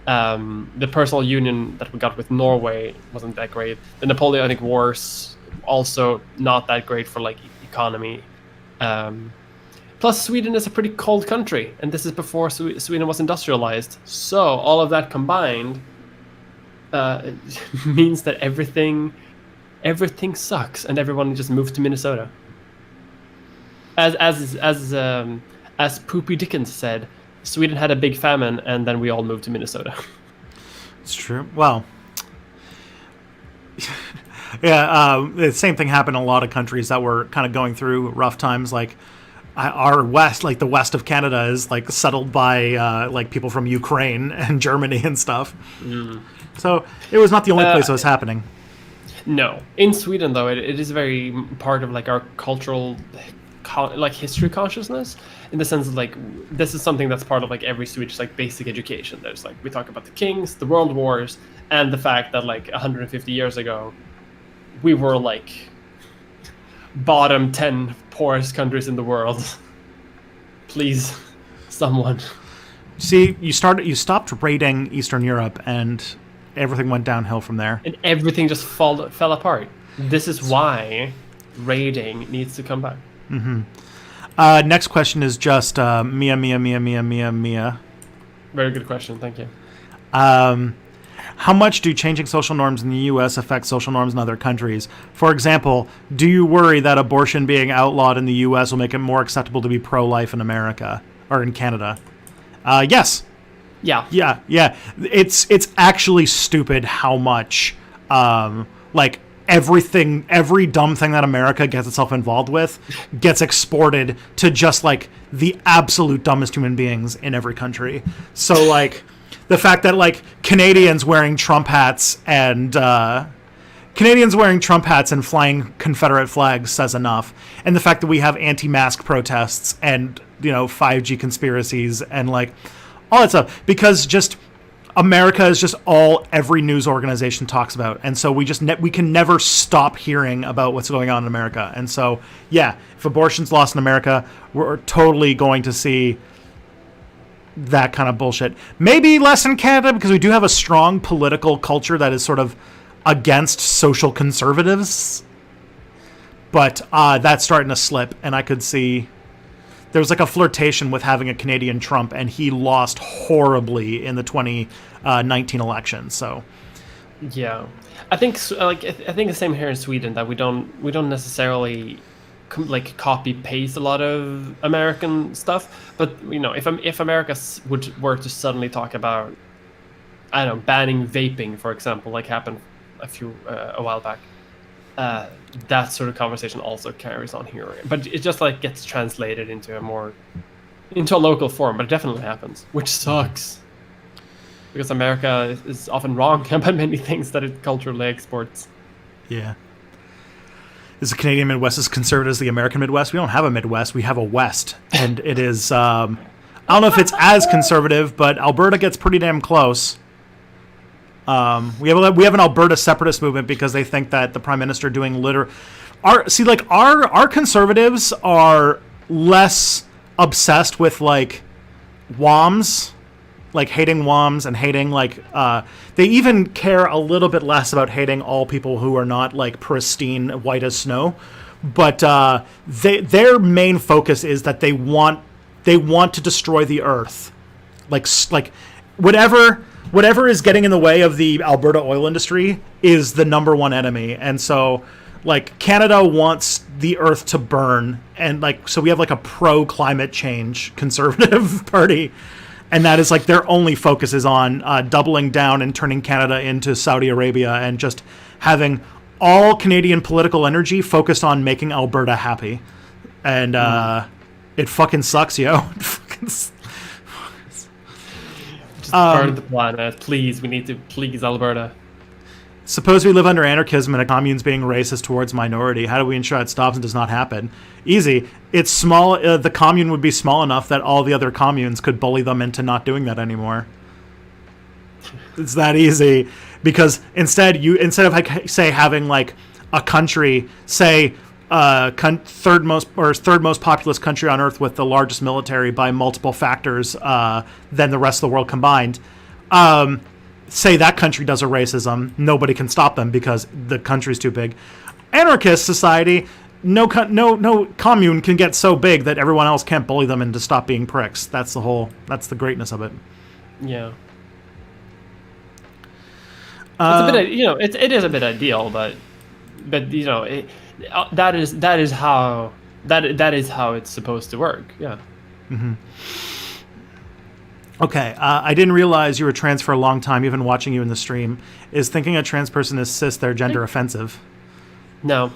The personal union that we got with Norway wasn't that great. The Napoleonic Wars also not that great for like economy. Plus, Sweden is a pretty cold country, and this is before Sweden was industrialized. So all of that combined means that everything sucks, and everyone just moved to Minnesota. As Poopy Dickens said, Sweden had a big famine, and then we all moved to Minnesota. It's true. Well, yeah, the same thing happened in a lot of countries that were kind of going through rough times. Like, our west, like the west of Canada, is like settled by like people from Ukraine and Germany and stuff. So it was not the only place it was happening. No, in Sweden though, it is very part of like our cultural, like history consciousness, in the sense of like this is something that's part of like every Swedish like basic education. There's like we talk about the kings, the world wars, and the fact that like 150 years ago, we were like bottom 10 poorest countries in the world. Please, someone. See, you stopped raiding Eastern Europe, and everything went downhill from there. And everything just fell apart. This is why raiding needs to come back. Next question is just Mia. Very good question, thank you. How much do changing social norms in the U.S. affect social norms in other countries? For example, do you worry that abortion being outlawed in the U.S. will make it more acceptable to be pro-life in America or in Canada? Yes. Yeah. It's actually stupid how much like every dumb thing that America gets itself involved with gets exported to just like the absolute dumbest human beings in every country. So like the fact that like Canadians wearing Trump hats and flying Confederate flags says enough. And the fact that we have anti-mask protests and 5G conspiracies and like all that stuff, because just America is just all every news organization talks about, and so we can never stop hearing about what's going on in America. And so yeah, if abortion's lost in America, we're totally going to see that kind of bullshit. Maybe less in Canada, because we do have a strong political culture that is sort of against social conservatives, but that's starting to slip, and I could see there was like a flirtation with having a Canadian Trump, and he lost horribly in the 2019 election. So, yeah, I think the same here in Sweden, that we don't necessarily like copy paste a lot of American stuff. But if America were to suddenly talk about, I don't know, banning vaping, for example, like happened a while back. That sort of conversation also carries on here, but it just like gets translated into a local form. But it definitely happens, which sucks, because America is often wrong about many things that it culturally exports. Yeah. Is the Canadian Midwest as conservative as the American Midwest? We don't have a Midwest, we have a West, and it is. I don't know if it's as conservative, but Alberta gets pretty damn close. We have an Alberta separatist movement because they think that the Prime Minister doing our conservatives are less obsessed with like WOMs, like hating WOMs and hating like they even care a little bit less about hating all people who are not like pristine white as snow, but their main focus is that they want to destroy the earth, like whatever is getting in the way of the Alberta oil industry is the number one enemy. And so like Canada wants the earth to burn, and like so we have like a pro climate change conservative party, and that is like their only focus is on doubling down and turning Canada into Saudi Arabia, and just having all Canadian political energy focused on making Alberta happy. And it fucking sucks, yo. Just burn the planet, please. We need to please Alberta. Suppose we live under anarchism and a commune's being racist towards minority. How do we ensure it stops and does not happen? Easy. It's small. The commune would be small enough that all the other communes could bully them into not doing that anymore. It's that easy. Because instead of like say having like a country, say third most populous country on earth with the largest military by multiple factors than the rest of the world combined, say that country does a racism, nobody can stop them because the country's too big. Anarchist society, no commune can get so big that everyone else can't bully them into stop being pricks. That's the greatness of it. Yeah. It's a bit, it is a bit ideal, but that is how it's supposed to work. Yeah. Mm-hmm. Okay. I didn't realize you were trans for a long time. Even watching you in the stream, is thinking a trans person is cis their gender offensive? No,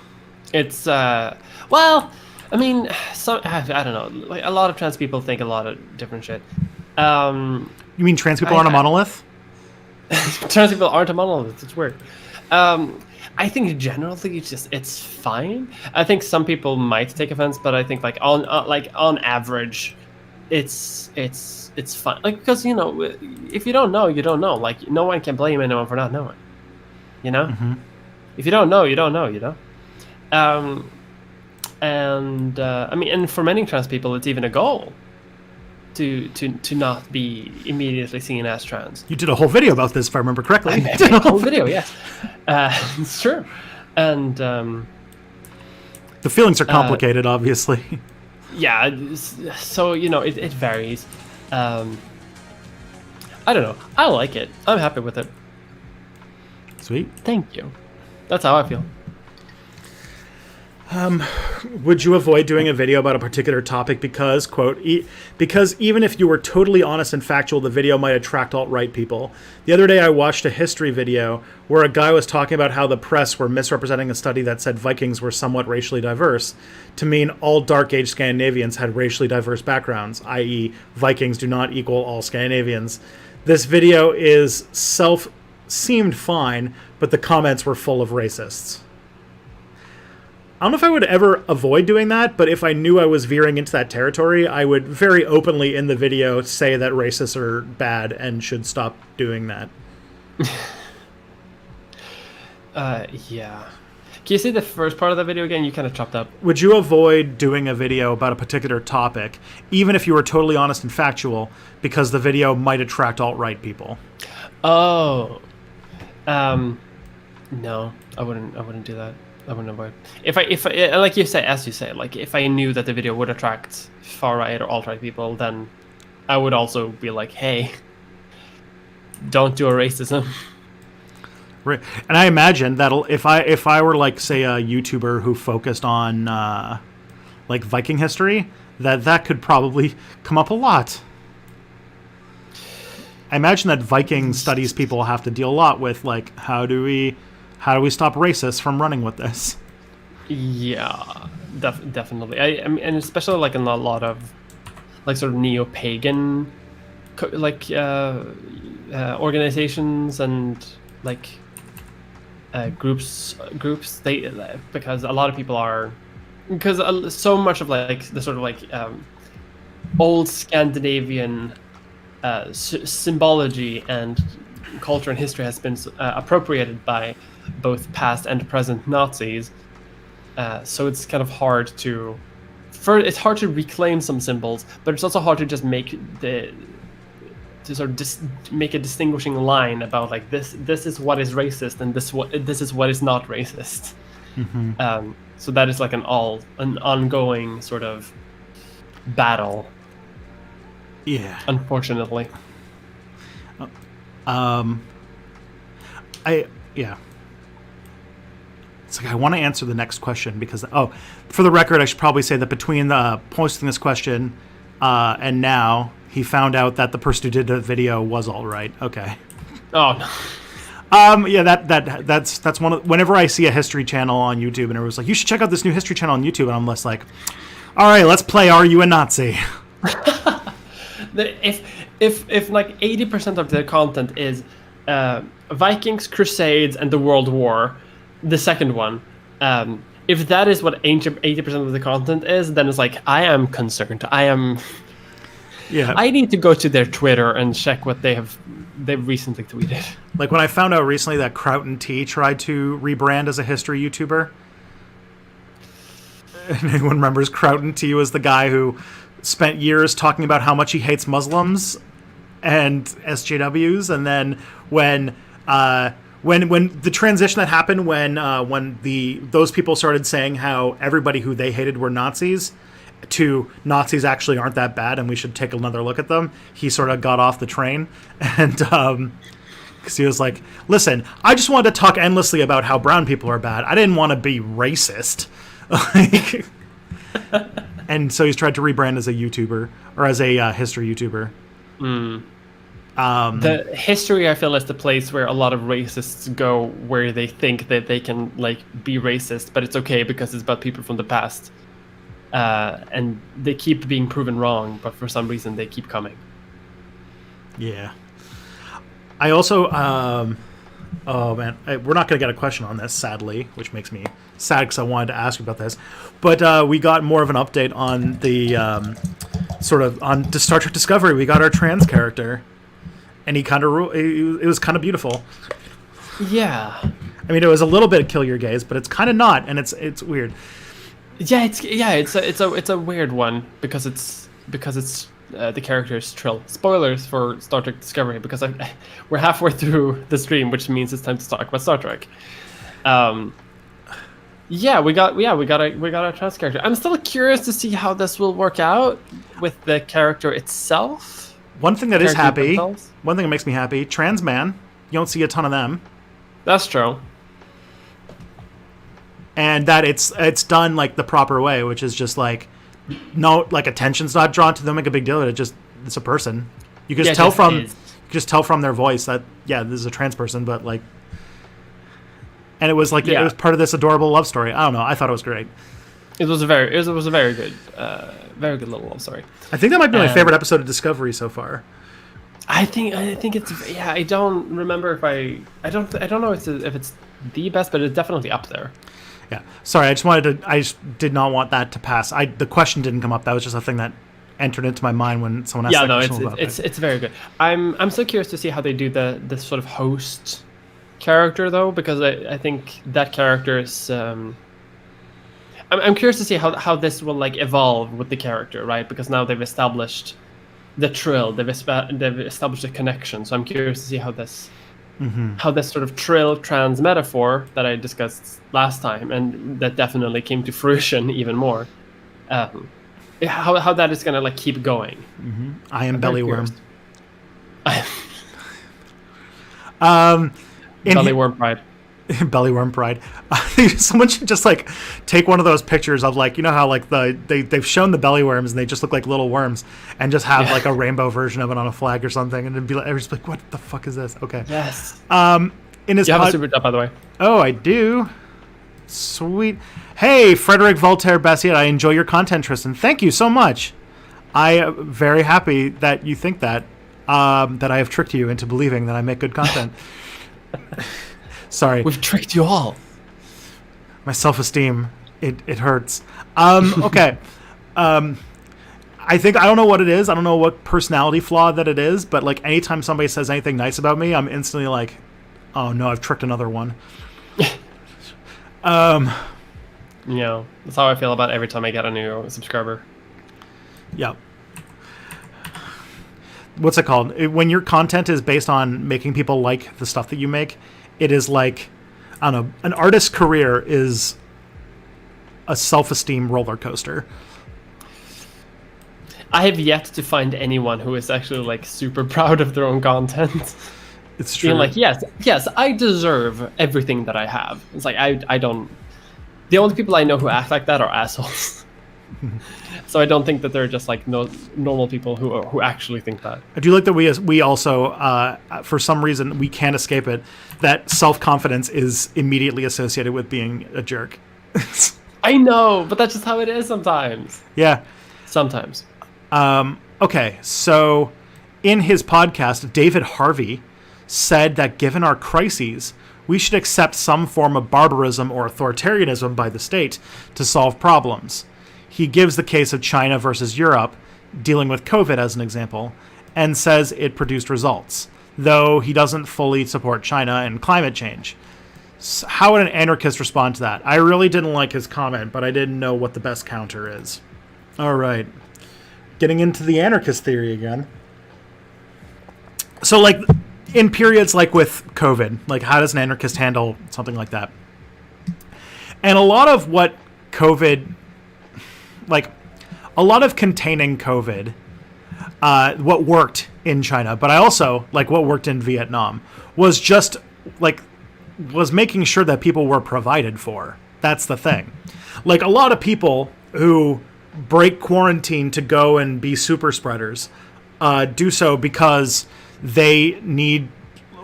it's well, I mean, I don't know. Like a lot of trans people think a lot of different shit. Um, You mean trans people aren't a monolith? Trans people aren't a monolith. It's weird. I think generally it's fine. I think some people might take offense, but I think on average, it's fine. Like, because if you don't know, you don't know. Like, no one can blame anyone for not knowing. You know, if you don't know, you don't know. I mean, and for many trans people, it's even a goal to not be immediately seen as trans. You did a whole video about this, if I remember correctly. I made a whole video, yes. It's true. And the feelings are complicated, obviously. Yeah, so it varies. I don't know. I like it. I'm happy with it. Sweet. Thank you. That's how I feel. Would you avoid doing a video about a particular topic because, quote, because even if you were totally honest and factual, the video might attract alt-right people? The other day I watched a history video where a guy was talking about how the press were misrepresenting a study that said Vikings were somewhat racially diverse to mean all Dark Age Scandinavians had racially diverse backgrounds, i.e. Vikings do not equal all Scandinavians. This video seemed fine, but the comments were full of racists. I don't know if I would ever avoid doing that, but if I knew I was veering into that territory, I would very openly in the video say that racists are bad and should stop doing that. Yeah. Can you say the first part of the video again? You kind of chopped up. Would you avoid doing a video about a particular topic, even if you were totally honest and factual, because the video might attract alt-right people? Oh. No, I wouldn't do that. I wouldn't avoid. If I like you say, as you say, like if I knew that the video would attract far right or alt right people, then I would also be like, hey, don't do a racism. Right, and I imagine that'll if I were like say a YouTuber who focused on like Viking history, that could probably come up a lot. I imagine that Viking studies people have to deal a lot with like how do we stop racists from running with this? Yeah, definitely. I mean, and especially like in a lot of like sort of neo-pagan organizations and like groups. They because a lot of people are because so much of like the sort of like old Scandinavian symbology and culture and history has been appropriated by both past and present Nazis, so it's kind of hard to reclaim some symbols, but it's also hard to just make make a distinguishing line about like this is what is racist and this is what is not racist. Mm-hmm. So that is like an ongoing sort of battle. Yeah. Unfortunately. It's like I want to answer the next question because for the record, I should probably say that between the posting this question and now, he found out that the person who did the video was all right. Okay. Oh no. Yeah, that's one of whenever I see a history channel on YouTube and everyone's like, you should check out this new history channel on YouTube, and I'm less like, all right, let's play Are You a Nazi? If like 80% of their content is Vikings, Crusades, and the World War, the second one, if that is what 80% of the content is, then it's like I am concerned. Yeah. I need to go to their Twitter and check what they've recently tweeted. Like when I found out recently that Crouten T tried to rebrand as a history YouTuber. And anyone remembers Crouten T was the guy who spent years talking about how much he hates Muslims and SJWs, and then when the transition that happened when those people started saying how everybody who they hated were Nazis to Nazis actually aren't that bad and we should take another look at them, he sort of got off the train, and because he was like, listen, I just wanted to talk endlessly about how brown people are bad. I didn't want to be racist. And so he's tried to rebrand as a YouTuber or as a history YouTuber. The history, I feel, is the place where a lot of racists go, where they think that they can like be racist, but it's okay because it's about people from the past. and they keep being proven wrong, but for some reason they keep coming. Yeah. I also, oh man, we're not going to get a question on this, sadly, which makes me sad because I wanted to ask you about this. But we got more of an update on the on Star Trek Discovery. We got our trans character, and he kind of it was kind of beautiful. Yeah. I mean, it was a little bit of kill your gaze, but it's kind of not, and it's weird. Yeah, it's a weird one because it's the character is Trill. Spoilers for Star Trek Discovery because we're halfway through the stream, which means it's time to talk about Star Trek. We got a trans character. I'm still curious to see how this will work out with the character itself. One thing that is happy, one thing that makes me happy, trans man. You don't see a ton of them. That's true. And that it's done like the proper way, which is just like no like attention's not drawn to them, make a big deal of it. It's a person. You can just tell from their voice that this is a trans person, but like, and it was like it was part of this adorable love story. I don't know. I thought it was great. It was a very good little love story. I think that might be my favorite episode of Discovery so far. I think it's I don't remember if I don't know if it's the best, but it's definitely up there. Yeah. Sorry, I just did not want that to pass. The question didn't come up. That was just a thing that entered into my mind when someone asked that question about it. It's very good. I'm so curious to see how they do this sort of host character though, because I think that character is I'm curious to see how this will like evolve with the character, right? Because now they've established the Trill, they've established a connection. So I'm curious to see how this sort of Trill trans metaphor that I discussed last time, and that definitely came to fruition even more, how that is going to like keep going. I am bellyworm. Bellyworm pride. Bellyworm pride. Someone should just like take one of those pictures of like, you know how like they've shown the bellyworms and they just look like little worms, and just have like a rainbow version of it on a flag or something, and then be like, everyone's like, what the fuck is this? Okay. Yes. In his you have a super chat, by the way. Oh, I do. Sweet. Hey, Frederick Voltaire Bessiet, I enjoy your content, Tristan. Thank you so much. I am very happy that you think that I have tricked you into believing that I make good content. Sorry. We've tricked you all. My self-esteem, it hurts. Okay. I don't know what it is. I don't know what personality flaw that it is, but like anytime somebody says anything nice about me, I'm instantly like, oh no, I've tricked another one. That's how I feel about every time I get a new subscriber. Yeah. What's it called? When your content is based on making people like the stuff that you make, it is like, I don't know, an artist's career is a self-esteem roller coaster. I have yet to find anyone who is actually like super proud of their own content. It's true. Being like, yes, I deserve everything that I have. It's like I don't. The only people I know who act like that are assholes. So I don't think that they're just like normal people who actually think that. I do like that we also for some reason we can't escape it, that self-confidence is immediately associated with being a jerk. I know, but that's just how it is sometimes. Yeah. Sometimes. Okay, so in his podcast, David Harvey said that given our crises, we should accept some form of barbarism or authoritarianism by the state to solve problems. He gives the case of China versus Europe, dealing with COVID as an example, and says it produced results, though he doesn't fully support China and climate change. So how would an anarchist respond to that? I really didn't like his comment, but I didn't know what the best counter is. All right. Getting into the anarchist theory again. So, like, in periods like with COVID, like, how does an anarchist handle something like that? And a lot of what COVID... like a lot of containing COVID, what worked in China, but I also like what worked in Vietnam was just like was making sure that people were provided for. That's the thing. Like a lot of people who break quarantine to go and be super spreaders do so because they need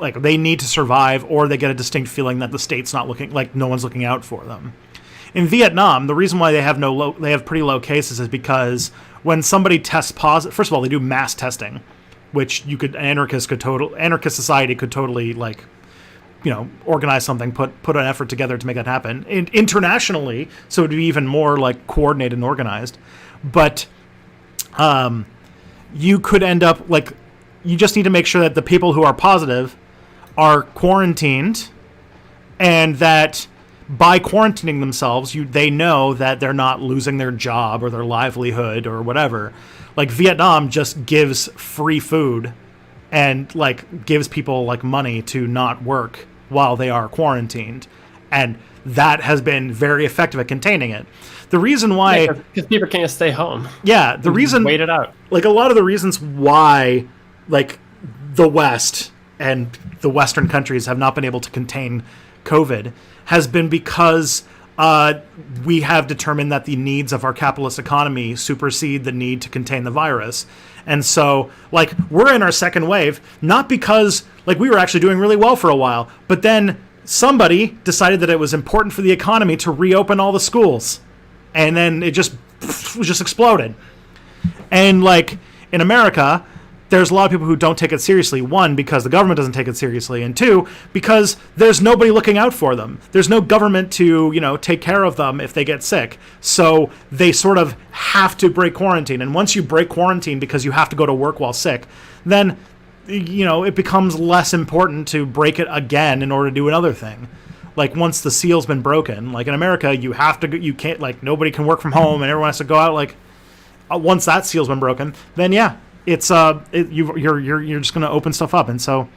to survive, or they get a distinct feeling that the state's not looking, like no one's looking out for them. In Vietnam, the reason why they have pretty low cases is because when somebody tests positive, first of all, they do mass testing, which anarchist society could totally organize something, put an effort together to make that happen internationally, so it'd be even more like coordinated and organized. But you could end up you just need to make sure that the people who are positive are quarantined, and that by quarantining themselves, they know that they're not losing their job or their livelihood or whatever. Like Vietnam just gives free food and gives people money to not work while they are quarantined, and that has been very effective at containing it. The reason why, because people can't stay home. Yeah, the reason, wait it out. A lot of the reasons why, the West and the Western countries have not been able to contain COVID has been because we have determined that the needs of our capitalist economy supersede the need to contain the virus. And so, we're in our second wave, not because, we were actually doing really well for a while, but then somebody decided that it was important for the economy to reopen all the schools. And then it just exploded. And, in America, there's a lot of people who don't take it seriously. One, because the government doesn't take it seriously. And two, because there's nobody looking out for them. There's no government to, take care of them if they get sick. So they sort of have to break quarantine. And once you break quarantine because you have to go to work while sick, then, it becomes less important to break it again in order to do another thing. Once the seal's been broken, in America, you can't, nobody can work from home and everyone has to go out. Once that seal's been broken, then yeah. It's you're just going to open stuff up, and so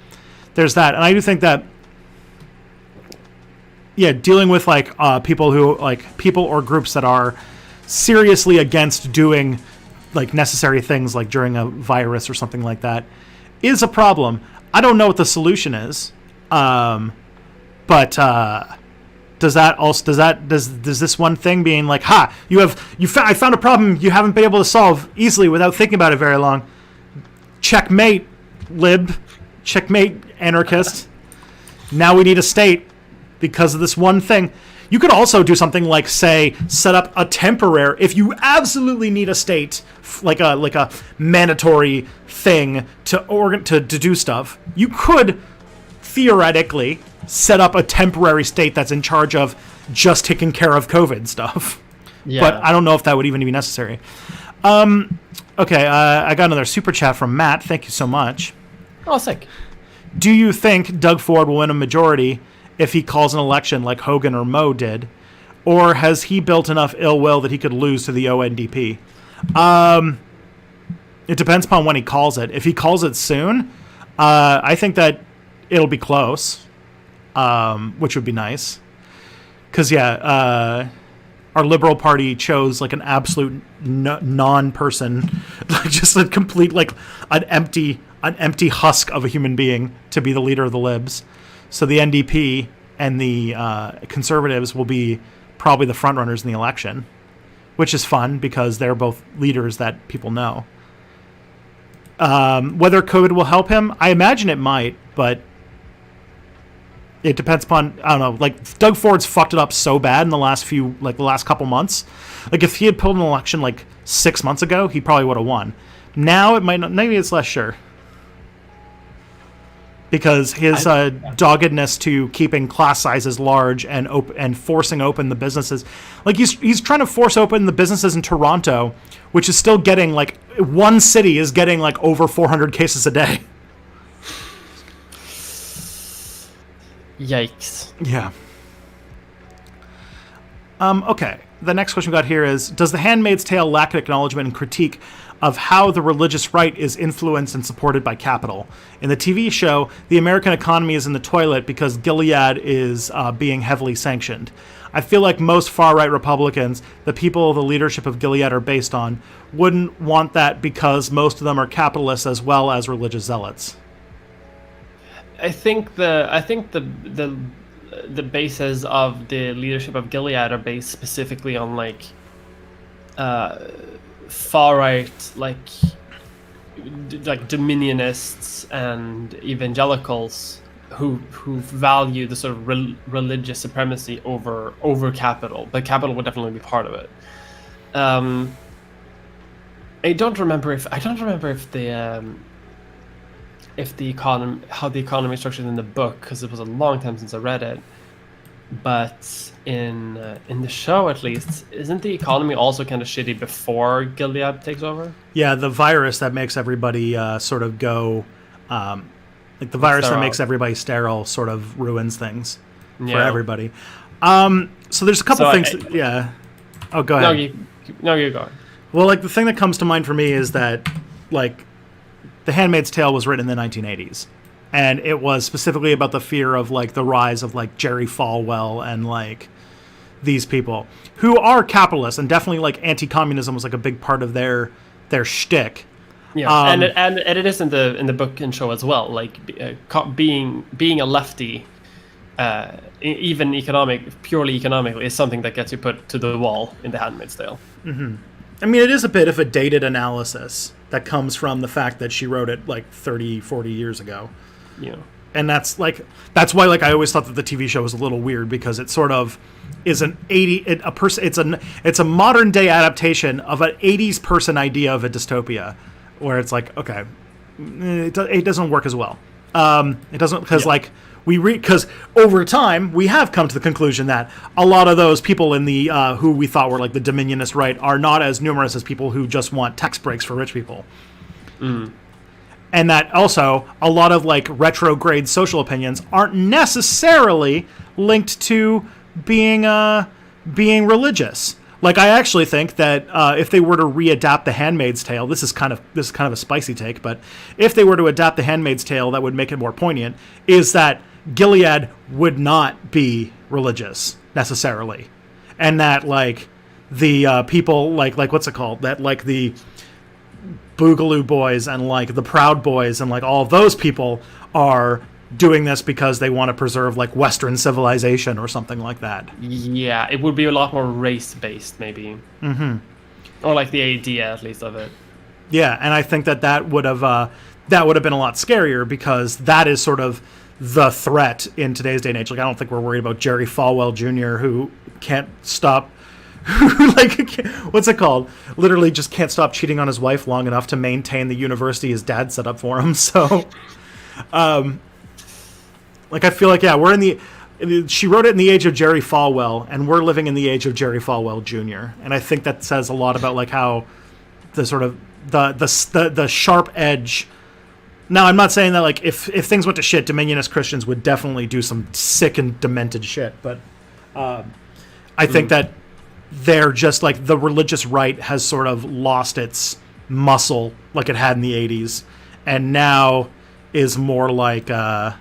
there's that. And I do think that dealing with people or groups that are seriously against doing necessary things during a virus or something like that is a problem. I don't know what the solution is, but does this one thing being I found a problem you haven't been able to solve easily without thinking about it very long. Checkmate, lib. Checkmate, anarchist. Now we need a state because of this one thing. You could also do something say, set up a temporary, if you absolutely need a state, like a mandatory thing to do stuff, you could theoretically set up a temporary state that's in charge of just taking care of COVID stuff. Yeah. But I don't know if that would even be necessary. Okay, I got another super chat from Matt. Thank you so much. Oh, sick. Do you think Doug Ford will win a majority if he calls an election like Hogan or Moe did? Or has he built enough ill will that he could lose to the ONDP? It depends upon when he calls it. If he calls it soon, I think that it'll be close, which would be nice. Because, our Liberal Party chose an absolute non-person, just a complete an empty husk of a human being to be the leader of the Libs. So the NDP and the Conservatives will be probably the front runners in the election, which is fun because they're both leaders that people know. Whether COVID will help him, I imagine it might, but it depends upon, I don't know, Doug Ford's fucked it up so bad in the last couple months. If he had pulled an election 6 months ago, he probably would have won. Now it might not, maybe it's less sure. Because his doggedness to keeping class sizes large and forcing open the businesses. He's trying to force open the businesses in Toronto, which is still getting, one city is getting, over 400 cases a day. Yikes. Yeah. Okay. The next question we got here is, does The Handmaid's Tale lack acknowledgement and critique of how the religious right is influenced and supported by capital? In the TV show, the American economy is in the toilet because Gilead is being heavily sanctioned. I feel like most far-right Republicans, the people the leadership of Gilead are based on, wouldn't want that because most of them are capitalists as well as religious zealots. I think the bases of the leadership of Gilead are based specifically on far right like dominionists and evangelicals who value the sort of religious supremacy over capital, but capital would definitely be part of it. I don't remember if the economy, how the economy is structured in the book, because it was a long time since I read it. But in the show, at least, isn't the economy also kind of shitty before Gilead takes over? Yeah, the virus that makes everybody sort of go, like the virus that makes everybody sterile sort of ruins things for everybody. So there's a couple things. Yeah. Oh, go ahead. No, you go. Well, like the thing that comes to mind for me is that, like, The Handmaid's Tale was written in the 1980s. And it was specifically about the fear of, like, the rise of, like, Jerry Falwell and, like, these people who are capitalists, and definitely, like, anti-communism was, like, a big part of their shtick. Yeah, and it is in the book and show as well. Like, being a lefty, even purely economically, is something that gets you put to the wall in The Handmaid's Tale. Mm-hmm. I mean, it is a bit of a dated analysis that comes from the fact that she wrote it, like, 30, 40 years ago. Yeah. And that's why, like, I always thought that the TV show was a little weird, because it sort of is it's a modern day adaptation of an 80s person idea of a dystopia, where it's like, okay, it doesn't work as well. It doesn't, because because over time we have come to the conclusion that a lot of those people in the who we thought were like the dominionist right are not as numerous as people who just want tax breaks for rich people. Mm. And that also a lot of, like, retrograde social opinions aren't necessarily linked to being religious. Like, I actually think that if they were to readapt The Handmaid's Tale, this is kind of a spicy take, but if they were to adapt The Handmaid's Tale, that would make it more poignant, is that Gilead would not be religious necessarily, and that, like, the people like what's it called, that, like, the Boogaloo Boys and, like, the Proud Boys and, like, all of those people are doing this because they want to preserve, like, Western civilization or something like that. Yeah, it would be a lot more race-based, maybe. Mm-hmm. Or, like, the idea, at least, of it. Yeah, and I think that would have been a lot scarier, because that is sort of the threat in today's day and age. Like, I don't think we're worried about Jerry Falwell Jr., who can't stop... like, what's it called? Literally just can't stop cheating on his wife long enough to maintain the university his dad set up for him. So, like, I feel like, yeah, she wrote it in the age of Jerry Falwell, and we're living in the age of Jerry Falwell Jr. And I think that says a lot about, like, how the sort of the sharp edge. Now, I'm not saying that, like, if things went to shit, Dominionist Christians would definitely do some sick and demented shit, but I think that they're just, like, the religious right has sort of lost its muscle like it had in the 80s, and now is more like for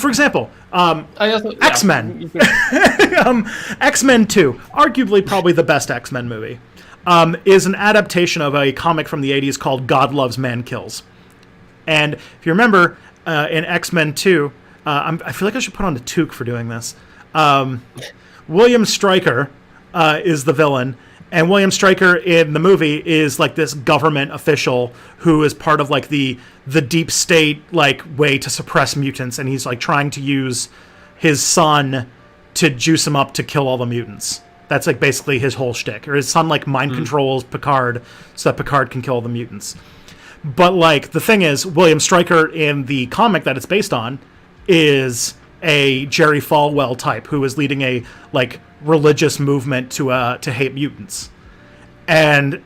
example, X-Men. X-Men 2, arguably probably the best X-Men movie, is an adaptation of a comic from the 80s called God Loves, Man Kills. And if you remember, in X-Men 2, I feel like I should put on a toque for doing this. William Stryker is the villain, and William Stryker in the movie is, like, this government official who is part of, like, the deep state, like, way to suppress mutants, and he's, like, trying to use his son to juice him up to kill all the mutants. That's, like, basically his whole shtick. Or his son, like, mind controls Picard so that Picard can kill all the mutants. But, like, the thing is, William Stryker in the comic that it's based on is a Jerry Falwell type who is leading a, like, religious movement to hate mutants. And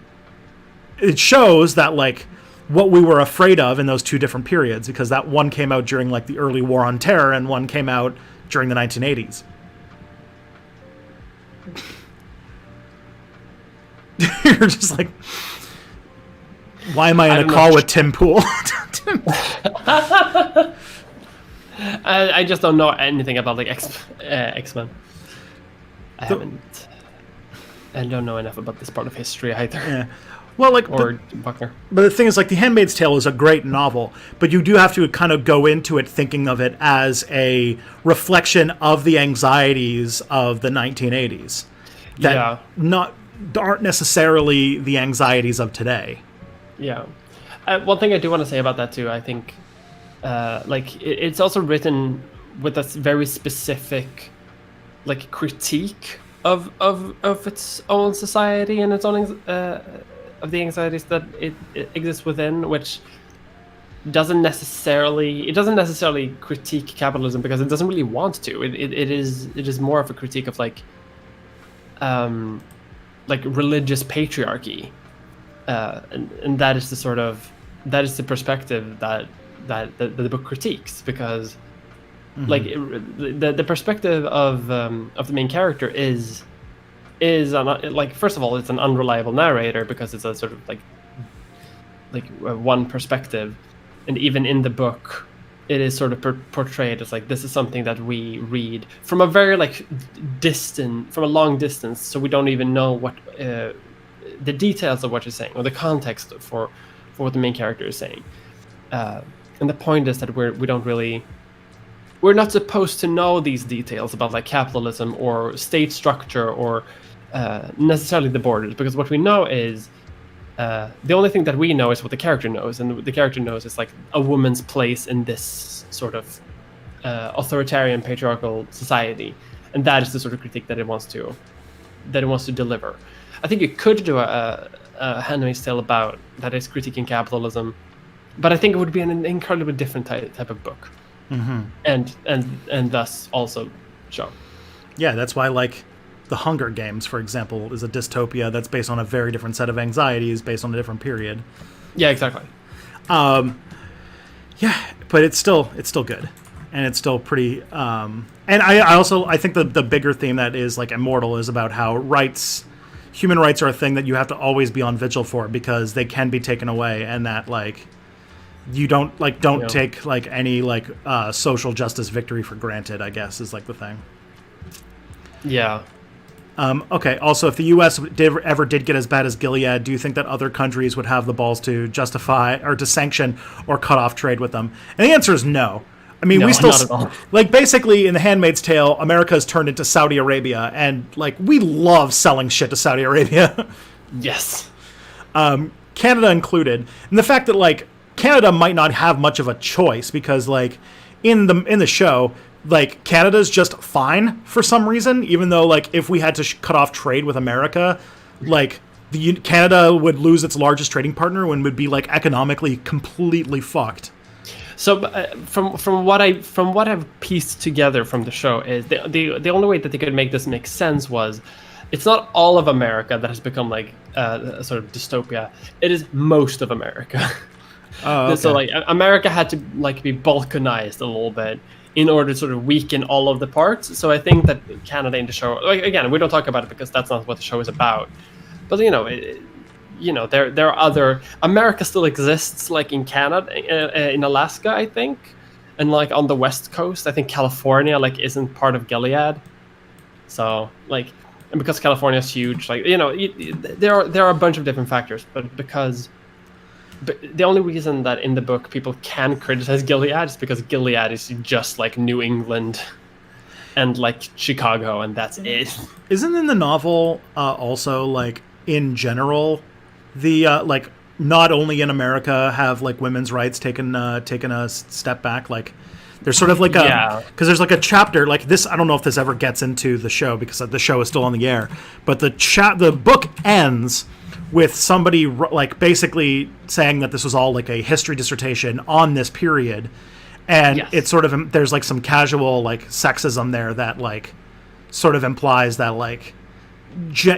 it shows that, like, what we were afraid of in those two different periods, because that one came out during, like, the early War on Terror, and one came out during the 1980s. You're just like, why am I in a call with Tim Pool? I just don't know anything about, like, X-Men. I don't know enough about this part of history either. Yeah. Well, like, Buckner. But the thing is, like, The Handmaid's Tale is a great novel, but you do have to kind of go into it thinking of it as a reflection of the anxieties of the 1980s that aren't necessarily the anxieties of today. Yeah. One thing I do want to say about that too, I think it's also written with a very specific like critique of its own society and its own of the anxieties that it exists within, which doesn't necessarily critique capitalism because it doesn't really want to. It is more of a critique of like religious patriarchy, and that is the perspective that the book critiques, because like the perspective of the main character is like, first of all, it's an unreliable narrator because it's a sort of like one perspective, and even in the book it is sort of portrayed as like this is something that we read from a very like from a long distance, so we don't even know what the details of what you're saying or the context for what the main character is saying, and the point is that we're not supposed to know these details about like capitalism or state structure or necessarily the borders, because what we know is the only thing that we know is what the character knows, and the character knows is like a woman's place in this sort of authoritarian patriarchal society, and that is the sort of critique that it wants to deliver. I think it could do a Handmaid's Tale about that is critiquing capitalism, but I think it would be an incredibly different type of book, and thus also show. Yeah, that's why like The Hunger Games, for example, is a dystopia that's based on a very different set of anxieties based on a different period. Yeah, exactly. Yeah, but it's still good, and it's still pretty. And I think the bigger theme that is like Immortal is about how human rights are a thing that you have to always be on vigil for because they can be taken away, and that like you don't take like any like social justice victory for granted, I guess, is like the thing. Yeah. Okay. Also, if the U.S. ever did get as bad as Gilead, do you think that other countries would have the balls to justify or to sanction or cut off trade with them? And the answer is no. I mean, no, we still not at all. like basically in The Handmaid's Tale, America has turned into Saudi Arabia, and like we love selling shit to Saudi Arabia. Yes. Canada included, and the fact that like Canada might not have much of a choice because like in the show, like Canada's just fine for some reason, even though like if we had to cut off trade with America, like Canada would lose its largest trading partner and would be like economically completely fucked. So from what I've pieced together from the show is the only way that they could make this make sense was it's not all of America that has become like a sort of dystopia. It is most of America. Oh, okay. So like America had to like be balkanized a little bit in order to sort of weaken all of the parts. So I think that Canada in the show, like, again, we don't talk about it because that's not what the show is about. But there are other. America still exists, like in Canada, in Alaska, I think, and like on the West Coast, I think California like isn't part of Gilead. So like, and because California is huge, like there are a bunch of different factors, but the only reason that in the book people can criticize Gilead is because Gilead is just like New England and like Chicago, and that's it. Isn't in the novel also like in general the like not only in America have like women's rights taken a step back? Like there's sort of like because there's like a chapter like this. I don't know if this ever gets into the show because the show is still on the air, but the book ends with somebody like basically saying that this was all like a history dissertation on this period, and it's sort of there's like some casual like sexism there that like sort of implies that like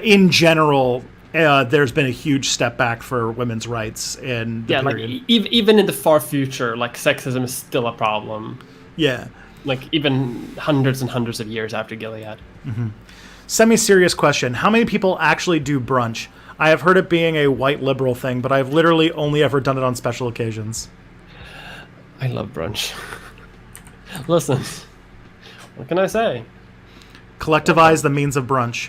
in general there's been a huge step back for women's rights in the period. Like even in the far future, like sexism is still a problem. Yeah, like even hundreds and hundreds of years after Gilead. Mm-hmm. Semi-serious question: how many people actually do brunch? I have heard it being a white liberal thing, but I've literally only ever done it on special occasions. I love brunch. Listen, what can I say? Collectivize the means of brunch.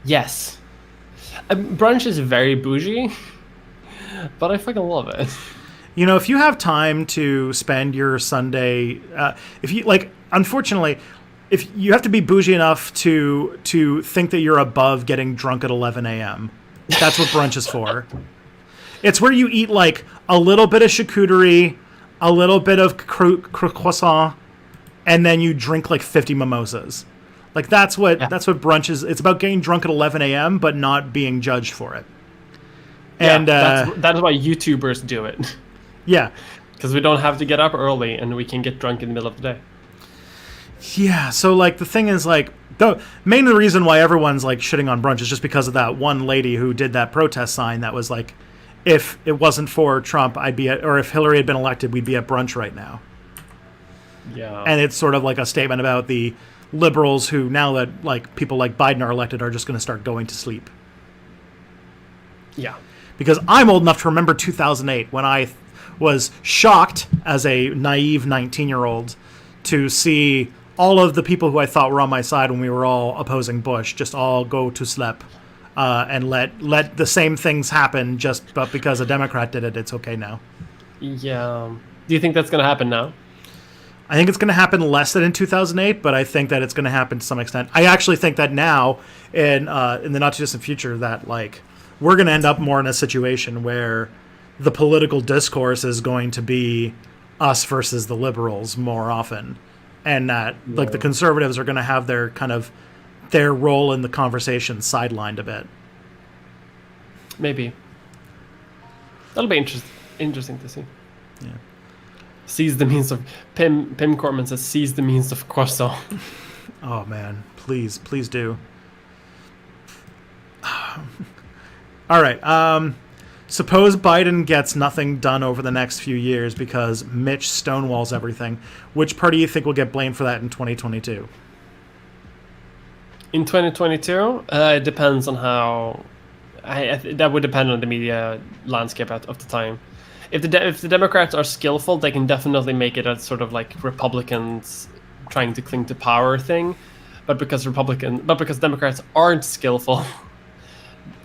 Yes. Brunch is very bougie, but I fucking love it. You know, if you have time to spend your Sunday, if you like, unfortunately, if you have to be bougie enough to think that you're above getting drunk at 11 a.m. That's what brunch is for. It's where you eat like a little bit of charcuterie, a little bit of croissant, and then you drink like 50 mimosas. Like that's what brunch is. It's about getting drunk at 11 a.m. but not being judged for it. And that's why YouTubers do it. Yeah, because we don't have to get up early and we can get drunk in the middle of the day. Yeah, so like the thing is like the main reason why everyone's like shitting on brunch is just because of that one lady who did that protest sign that was like, if it wasn't for Trump, or if Hillary had been elected, we'd be at brunch right now. Yeah. And it's sort of like a statement about the liberals who, now that like people like Biden are elected, are just going to start going to sleep. Yeah. Because I'm old enough to remember 2008 when I was shocked as a naive 19-year-old to see all of the people who I thought were on my side when we were all opposing Bush just all go to sleep and let the same things happen but because a Democrat did it, it's okay now. Yeah. Do you think that's going to happen now? I think it's going to happen less than in 2008, but I think that it's going to happen to some extent. I actually think that now, in the not too distant future, that like we're going to end up more in a situation where the political discourse is going to be us versus the liberals more often, and that like the conservatives are going to have their kind of their role in the conversation sidelined a bit. Maybe that'll be interesting to see. Yeah. Seize the means of Pim Corman says seize the means of croissant. Oh man, please do. All right. Suppose Biden gets nothing done over the next few years because Mitch stonewalls everything. Which party do you think will get blamed for that in 2022? In 2022, it depends on how. That would depend on the media landscape of the time. If the Democrats are skillful, they can definitely make it a sort of like Republicans trying to cling to power thing. But because Democrats aren't skillful,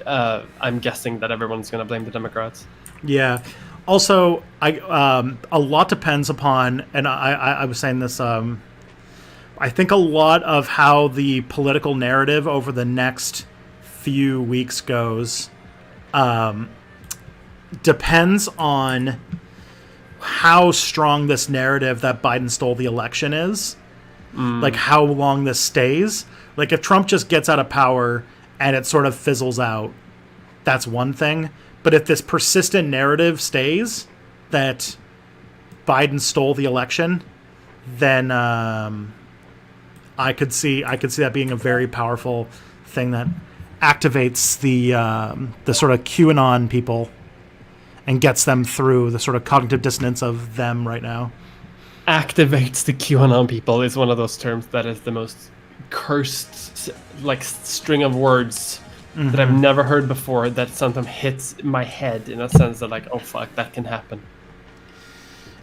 I'm guessing that everyone's going to blame the Democrats. Yeah. Also, a lot depends upon, and I was saying this. I think a lot of how the political narrative over the next few weeks goes depends on how strong this narrative that Biden stole the election is. Like how long this stays. Like if Trump just gets out of power and it sort of fizzles out, that's one thing. But if this persistent narrative stays that Biden stole the election, then I could see that being a very powerful thing that activates the sort of QAnon people and gets them through the sort of cognitive dissonance of them right now. Activates the QAnon people is one of those terms that is the most cursed like string of words that I've never heard before, that sometimes hits my head in a sense that like, oh fuck, that can happen.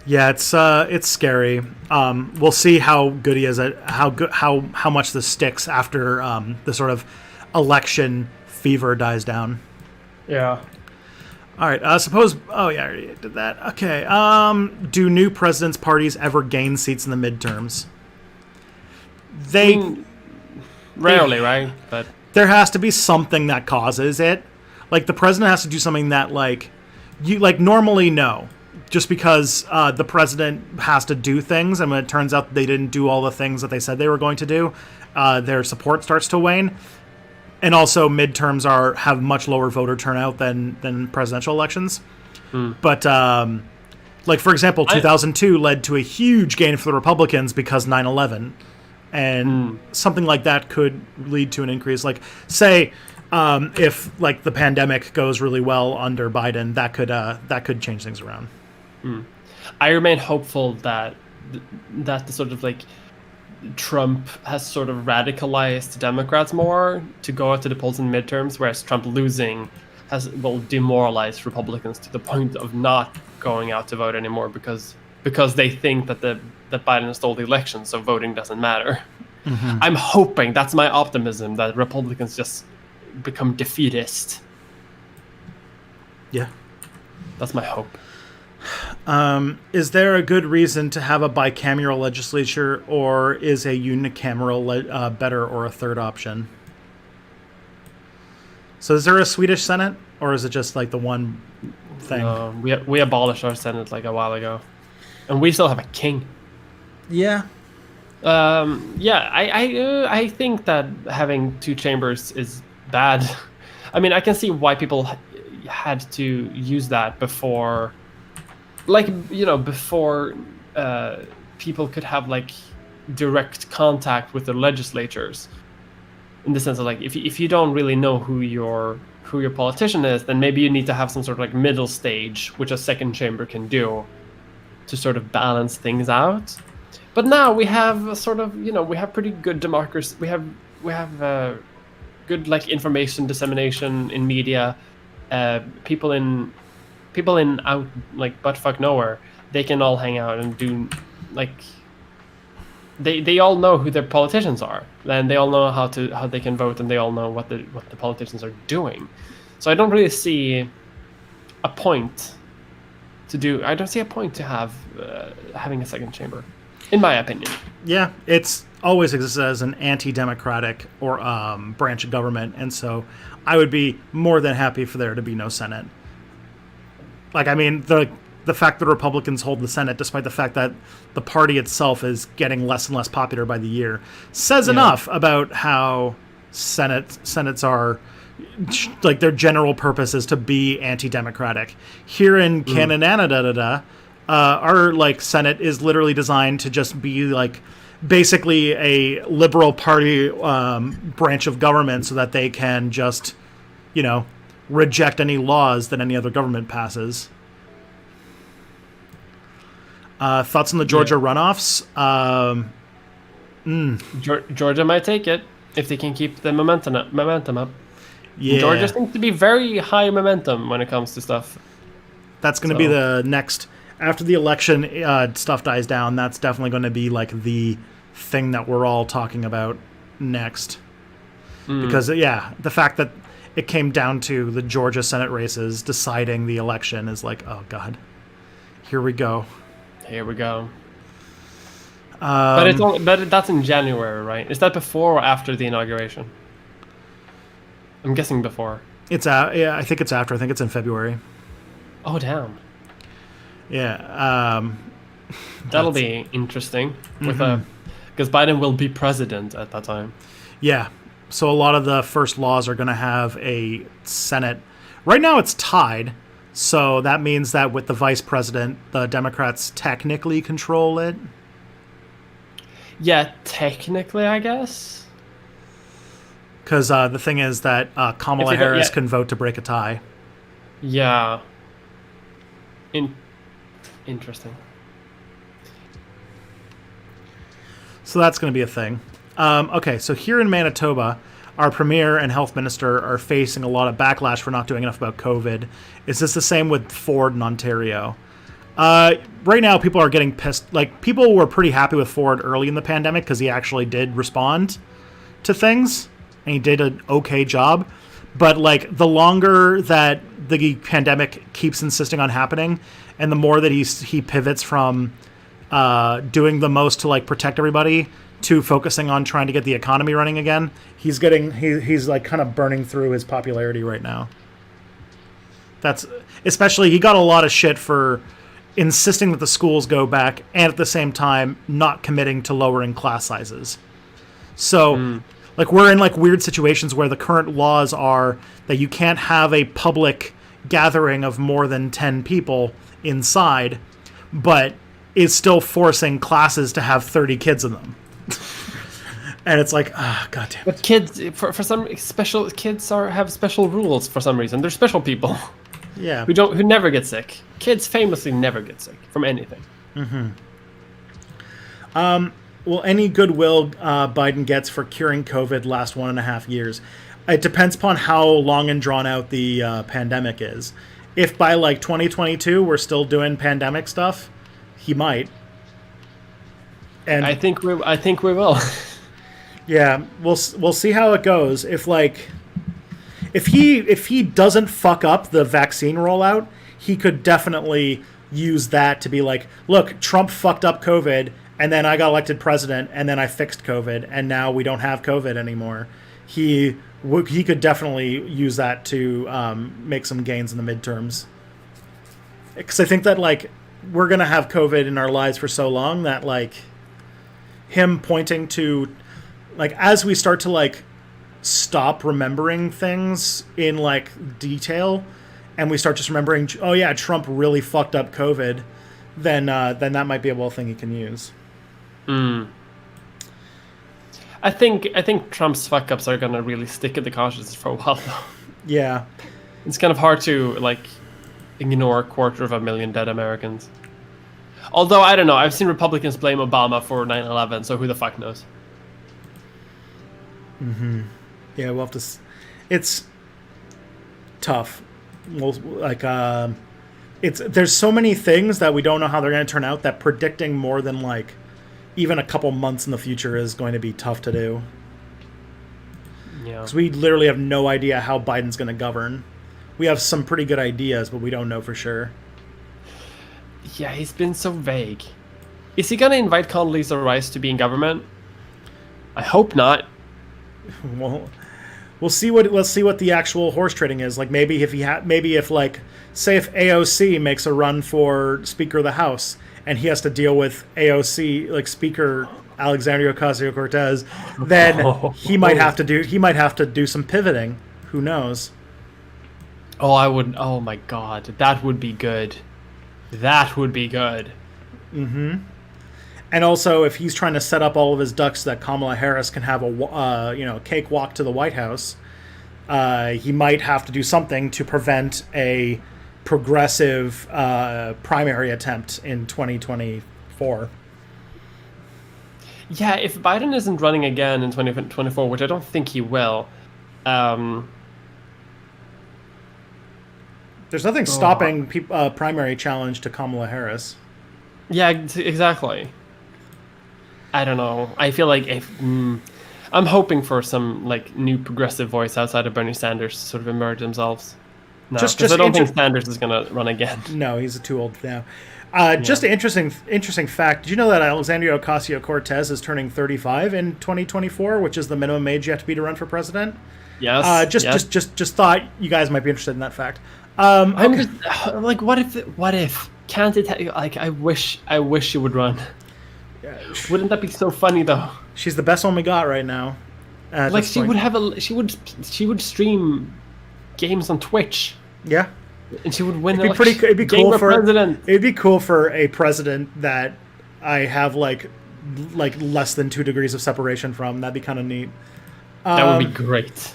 Yeah, it's scary. We'll see how good he is at how much this sticks after the sort of election fever dies down. Yeah. All right. Suppose. Oh yeah, I already did that. Okay. Do new presidents' parties ever gain seats in the midterms? Rarely, right? But there has to be something that causes it. Like the president has to do something that like you like normally no. Just because the president has to do things, and when it turns out they didn't do all the things that they said they were going to do, their support starts to wane. And also, midterms have much lower voter turnout than presidential elections. But, like, for example, 2002 led to a huge gain for the Republicans because 9/11. And something like that could lead to an increase. Like, say, if, like, the pandemic goes really well under Biden, that could change things around. I remain hopeful that the sort of, like, Trump has sort of radicalized Democrats more to go out to the polls in midterms, whereas Trump losing will demoralize Republicans to the point of not going out to vote anymore because they think that Biden stole the election, so voting doesn't matter. I'm hoping, that's my optimism, that Republicans just become defeatist. Yeah. That's my hope. Is there a good reason to have a bicameral legislature, or is a unicameral better, or a third option? So is there a Swedish Senate, or is it just like the one thing? We abolished our Senate like a while ago. and we still have a king. Yeah. Yeah, I think that having two chambers is bad. I mean, I can see why people had to use that before, like, before people could have like direct contact with the legislatures. In the sense of like, if you don't really know who your politician is, then maybe you need to have some sort of like middle stage, which a second chamber can do, to sort of balance things out. But now we have a sort of, we have pretty good democracy. We have good like information dissemination in media. People in out like buttfuck nowhere, they can all hang out and do like. They all know who their politicians are, and they all know how they can vote, and they all know what the politicians are doing. So I don't really see a point I don't see a point to have having a second chamber, in my opinion. Yeah, it's always existed as an anti-democratic or branch of government, and so I would be more than happy for there to be no Senate. Like, I mean, the fact that Republicans hold the Senate, despite the fact that the party itself is getting less and less popular by the year, says enough about how Senates are, like, their general purpose is to be anti-democratic. Here in Canada, our like Senate is literally designed to just be like basically a liberal party branch of government, so that they can just, reject any laws that any other government passes. Thoughts on the Georgia runoffs? Georgia might take it if they can keep the momentum up. Yeah. Georgia seems to be very high momentum when it comes to stuff. That's going to be the next, after the election stuff dies down, that's definitely going to be like the thing that we're all talking about next. Because, the fact that it came down to the Georgia Senate races deciding the election is like, oh, God. Here we go. But that's in January, right? Is that before or after the inauguration? I'm guessing before. It's I think it's after. I think it's in February. Oh, damn. Yeah. That'll be interesting because Biden will be president at that time. Yeah. So a lot of the first laws are going to have a Senate. Right now it's tied. So that means that with the vice president, the Democrats technically control it. Yeah, technically, I guess. Because the thing is that Kamala Harris can vote to break a tie. Yeah. Interesting. So that's going to be a thing. Okay, so here in Manitoba, our premier and health minister are facing a lot of backlash for not doing enough about COVID. Is this the same with Ford in Ontario? Right now, people are getting pissed. Like, people were pretty happy with Ford early in the pandemic because he actually did respond to things, and he did an okay job. But, like, the longer that the pandemic keeps insisting on happening, and the more that he pivots from doing the most to, like, protect everybody to focusing on trying to get the economy running again, he's like kind of burning through his popularity right now. That's especially, he got a lot of shit for insisting that the schools go back and at the same time not committing to lowering class sizes. So like, we're in like weird situations where the current laws are that you can't have a public gathering of more than 10 people inside, but is still forcing classes to have 30 kids in them. And it's like, goddamn. But kids, for some special kids have special rules for some reason. They're special people. Yeah. Who never get sick. Kids famously never get sick from anything. Well, any goodwill Biden gets for curing COVID last 1.5 years. It depends upon how long and drawn out the pandemic is. If by like 2022 we're still doing pandemic stuff, he might. And I think we will. Yeah, we'll see how it goes. If he doesn't fuck up the vaccine rollout, he could definitely use that to be like, look, Trump fucked up COVID, and then I got elected president, and then I fixed COVID, and now we don't have COVID anymore. He could definitely use that to make some gains in the midterms. Because I think that, like, we're going to have COVID in our lives for so long that, like, him pointing to, like, as we start to, like, stop remembering things in, like, detail, and we start just remembering, oh yeah, Trump really fucked up COVID, then that might be a well thing he can use. I think Trump's fuck ups are gonna really stick in the consciousness for a while though. Yeah. It's kind of hard to, like, ignore 250,000 dead Americans. Although I don't know, I've seen Republicans blame Obama for 9/11, so who the fuck knows? Yeah, we'll have to. It's tough. Well, like, there's so many things that we don't know how they're going to turn out that predicting more than, like, even a couple months in the future is going to be tough to do. Yeah. Because we literally have no idea how Biden's going to govern. We have some pretty good ideas, but we don't know for sure. Yeah, he's been so vague. Is he gonna invite Condoleezza Rice to be in government? I hope not. Well, let's see what the actual horse trading is. Like, maybe if like, say if AOC makes a run for Speaker of the House and he has to deal with AOC, like, Speaker Alexandria Ocasio-Cortez, then he might have to do some pivoting. Who knows? Oh my god, that would be good. That would be good. And also, if he's trying to set up all of his ducks so that Kamala Harris can have a cakewalk to the White House, he might have to do something to prevent a progressive primary attempt in 2024. Yeah, if Biden isn't running again in 2024, which I don't think he will, there's nothing stopping primary challenge to Kamala Harris. Yeah, exactly. I don't know. I feel like I'm hoping for some, like, new progressive voice outside of Bernie Sanders to sort of emerge themselves. No, because I don't think Sanders is going to run again. No, he's too old now. Just an interesting fact. Did you know that Alexandria Ocasio-Cortez is turning 35 in 2024, which is the minimum age you have to be to run for president? Yes. Just thought you guys might be interested in that fact. I'm just, like, what if? Can't it? Like, I wish she would run. Wouldn't that be so funny though? She's the best one we got right now. Like, she would stream games on Twitch. Yeah. And she would win. It'd be cool for president. It'd be cool for a president that I have like less than 2 degrees of separation from. That'd be kind of neat. That would be great.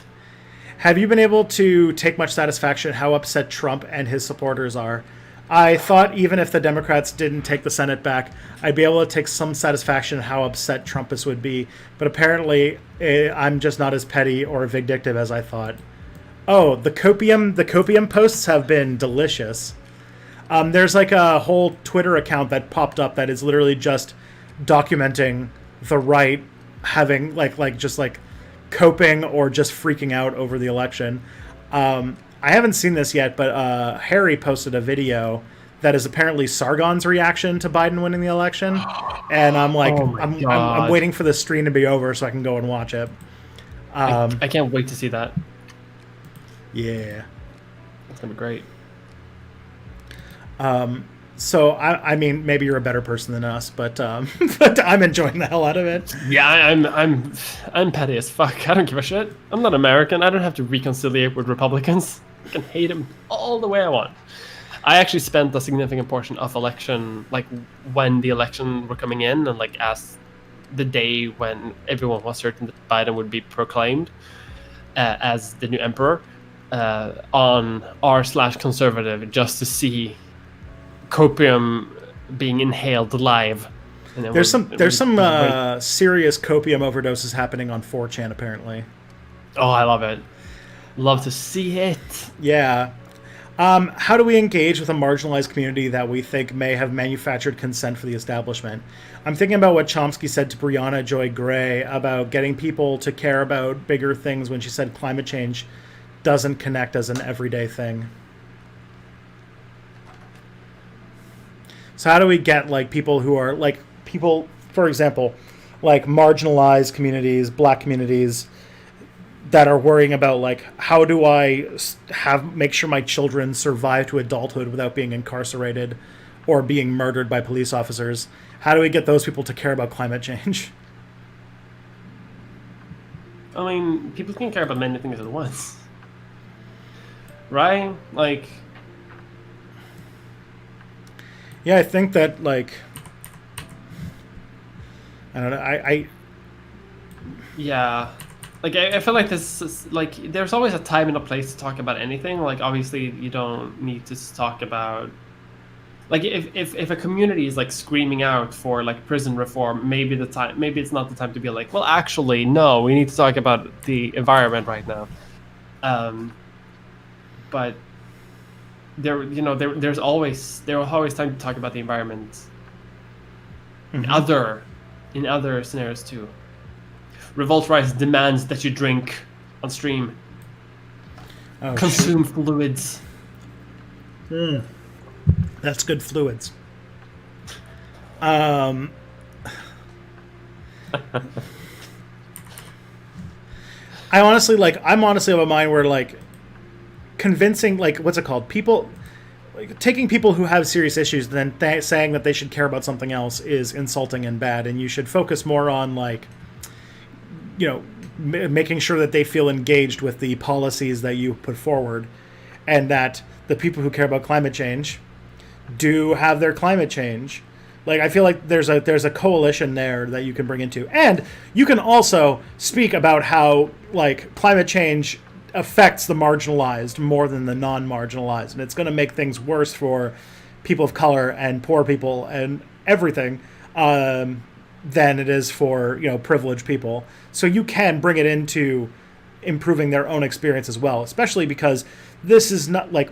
Have you been able to take much satisfaction in how upset Trump and his supporters are? I thought even if the Democrats didn't take the Senate back, I'd be able to take some satisfaction in how upset Trumpists would be. But apparently, I'm just not as petty or vindictive as I thought. Oh, the copium posts have been delicious. There's like a whole Twitter account that popped up that is literally just documenting the right having just coping or just freaking out over the election. I haven't seen this yet, but Harry posted a video that is apparently Sargon's reaction to Biden winning the election, and I'm like, I'm waiting for the stream to be over so I can go and watch it. I can't wait to see that. Yeah, that's gonna be great. So I mean, maybe you're a better person than us, but I'm enjoying the hell out of it. Yeah, I'm petty as fuck. I don't give a shit. I'm not American. I don't have to reconciliate with Republicans. I can hate them all the way I want. I actually spent a significant portion of election, like when the election were coming in, and like as the day when everyone was certain that Biden would be proclaimed as the new emperor, on r/conservative, just to see copium being inhaled live. There's some serious copium overdoses happening on 4chan apparently. Oh, I love it. Love to see it. Yeah. How do we engage with a marginalized community that we think may have manufactured consent for the establishment? I'm thinking about what Chomsky said to Brianna Joy Gray about getting people to care about bigger things when she said climate change doesn't connect as an everyday thing. So how do we get like people who are like people, for example, like marginalized communities, black communities that are worrying about like, how do I make sure my children survive to adulthood without being incarcerated or being murdered by police officers. How do we get those people to care about climate change? I mean, people can care about many things at once, right? Like, yeah, I think that, like, I don't know. Yeah, like I feel like this is, like, there's always a time and a place to talk about anything. Like, obviously you don't need to talk about, like, if a community is like screaming out for like prison reform, maybe it's not the time to be like, well, actually no, we need to talk about the environment right now. But there's always time to talk about the environment in other scenarios too. Revolt Rise demands that you drink on stream. Oh, consume fluids. That's good fluids. I'm honestly of a mind where, like, convincing, like, what's it called? People, like, taking people who have serious issues and then saying that they should care about something else is insulting and bad, and you should focus more on, like, making sure that they feel engaged with the policies that you put forward, and that the people who care about climate change do have their climate change. Like, I feel like there's a coalition there that you can bring into, and you can also speak about how, like, climate change affects the marginalized more than the non-marginalized, and it's going to make things worse for people of color and poor people and everything than it is for, privileged people. So you can bring it into improving their own experience as well, especially because this is not, like,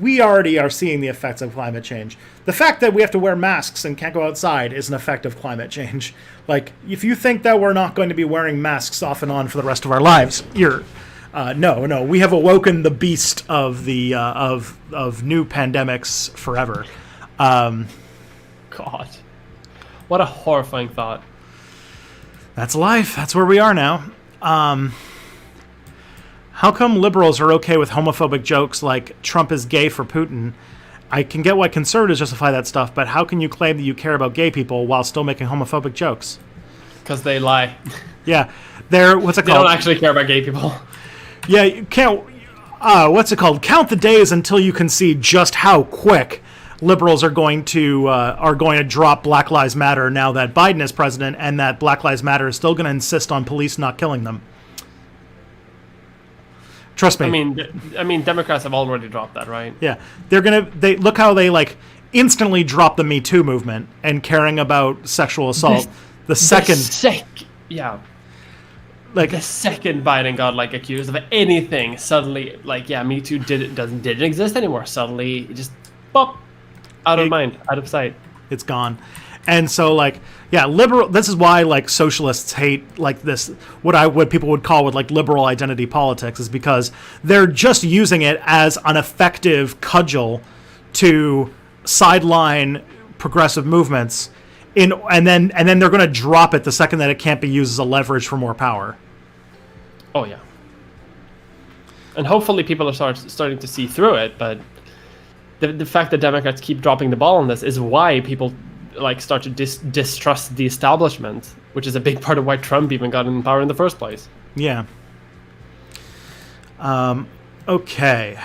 we already are seeing the effects of climate change. The fact that we have to wear masks and can't go outside is an effect of climate change. Like, if you think that we're not going to be wearing masks off and on for the rest of our lives, you're no. We have awoken the beast of the of new pandemics forever. God, what a horrifying thought. That's life. That's where we are now. How come liberals are okay with homophobic jokes like Trump is gay for Putin? I can get why conservatives justify that stuff, but how can you claim that you care about gay people while still making homophobic jokes? Because they lie. Yeah. They don't actually care about gay people. Yeah, you can't... what's it called? Count the days until you can see just how quick liberals are going to drop Black Lives Matter now that Biden is president, and that Black Lives Matter is still going to insist on police not killing them. Trust me. I mean, Democrats have already dropped that, right? Yeah, they look how they, like, instantly dropped the Me Too movement and caring about sexual assault. The second Biden got, like, accused of anything, suddenly, like, yeah, Me Too didn't exist anymore. Suddenly, it just pop, out of mind, out of sight. It's gone. And so, like, yeah, this is why, like, socialists hate, like, this, what people would call with, like, liberal identity politics, is because they're just using it as an effective cudgel to sideline progressive movements, and then they're going to drop it the second that it can't be used as a leverage for more power. Oh yeah. And hopefully people are starting to see through it, but the fact that Democrats keep dropping the ball on this is why people, like, start to distrust the establishment, which is a big part of why Trump even got in power in the first place. Yeah. Okay.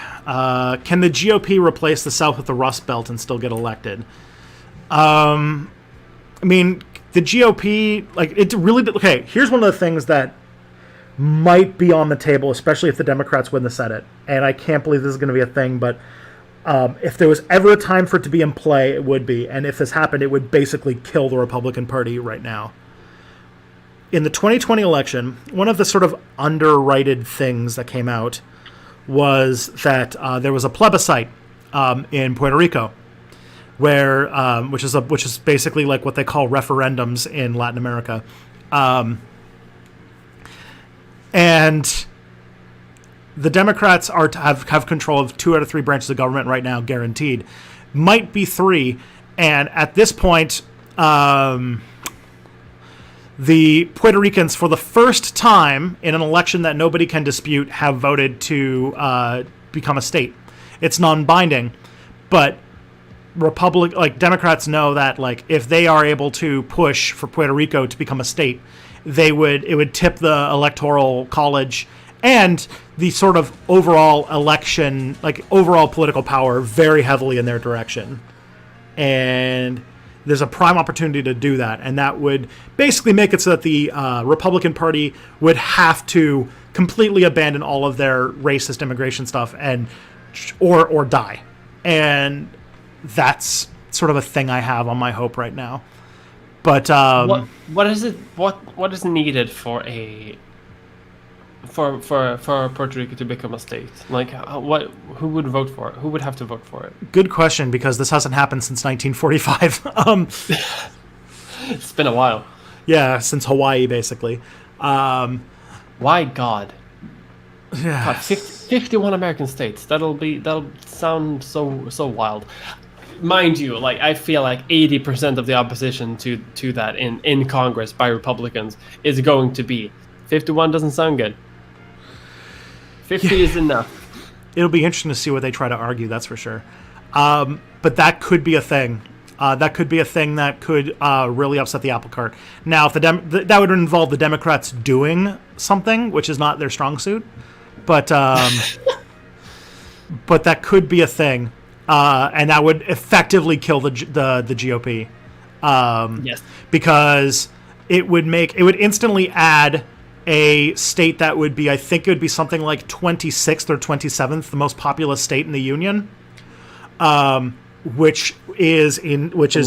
Can the GOP replace the South with the Rust Belt and still get elected? I mean, the GOP, like, it really... Okay, here's one of the things that might be on the table, especially if the Democrats win the Senate. And I can't believe this is going to be a thing, but if there was ever a time for it to be in play, it would be. And if this happened, it would basically kill the Republican Party right now. In the 2020 election, one of the sort of underrated things that came out was that there was a plebiscite in Puerto Rico, where which is basically like what they call referendums in Latin America, and the Democrats have control of 2 out of 3 branches of government right now, guaranteed. Might be 3, and at this point, the Puerto Ricans, for the first time in an election that nobody can dispute, have voted to become a state. It's non-binding, but Democrats know that like if they are able to push for Puerto Rico to become a state, it would tip the electoral college and the sort of overall election, like overall political power, very heavily in their direction. And there's a prime opportunity to do that, and that would basically make it so that the Republican Party would have to completely abandon all of their racist immigration stuff or die. And that's sort of a thing I have on my hope right now. But what is needed for Puerto Rico to become a state? Like who would vote for it? Who would have to vote for it? Good question, because this hasn't happened since 1945. It's been a while. Yeah, since Hawaii basically. Why God? Yeah. God, 51 American states. That'll sound so wild. Mind you, like I feel like 80% of the opposition to that in Congress by Republicans is going to be 51. Doesn't sound good. 50 is enough. It'll be interesting to see what they try to argue, that's for sure. But that could be a thing. That could be a thing that could really upset the apple cart. Now, if that would involve the Democrats doing something, which is not their strong suit, but but that could be a thing, and that would effectively kill the GOP. Yes, because it would instantly add a state that would be, I think it would be something like 26th or 27th, the most populous state in the union, which is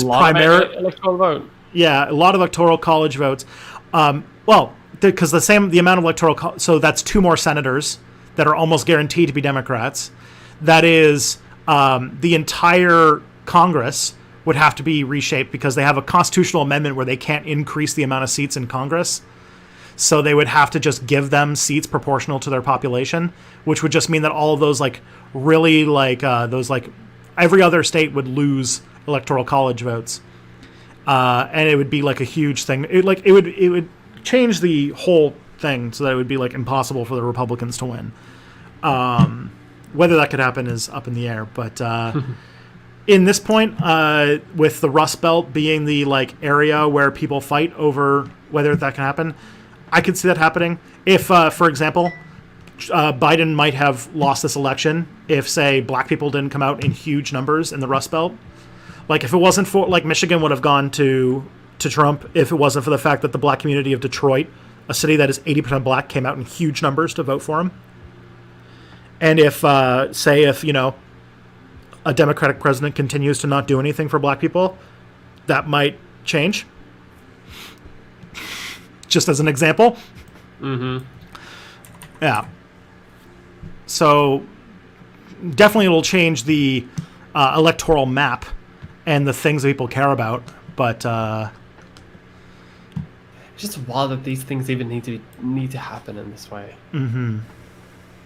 primarily electoral vote. Yeah, a lot of electoral college votes. Because the amount of electoral, so that's 2 more senators that are almost guaranteed to be Democrats. That is, the entire Congress would have to be reshaped because they have a constitutional amendment where they can't increase the amount of seats in Congress. So they would have to just give them seats proportional to their population, which would just mean that all of those every other state would lose electoral college votes, and it would be like a huge thing. It would change the whole thing so that it would be like impossible for the Republicans to win. Whether that could happen is up in the air, but in this point, with the Rust Belt being the like area where people fight over whether that can happen, I could see that happening. If, for example, Biden might have lost this election if, say, black people didn't come out in huge numbers in the Rust Belt. Like, if it wasn't for, like, Michigan would have gone to Trump if it wasn't for the fact that the black community of Detroit, a city that is 80% black, came out in huge numbers to vote for him. And if a Democratic president continues to not do anything for black people, that might change. Just as an example. Mm-hmm. Yeah. So definitely it'll change the electoral map and the things that people care about. But it's just wild that these things even need to happen in this way. Mm-hmm.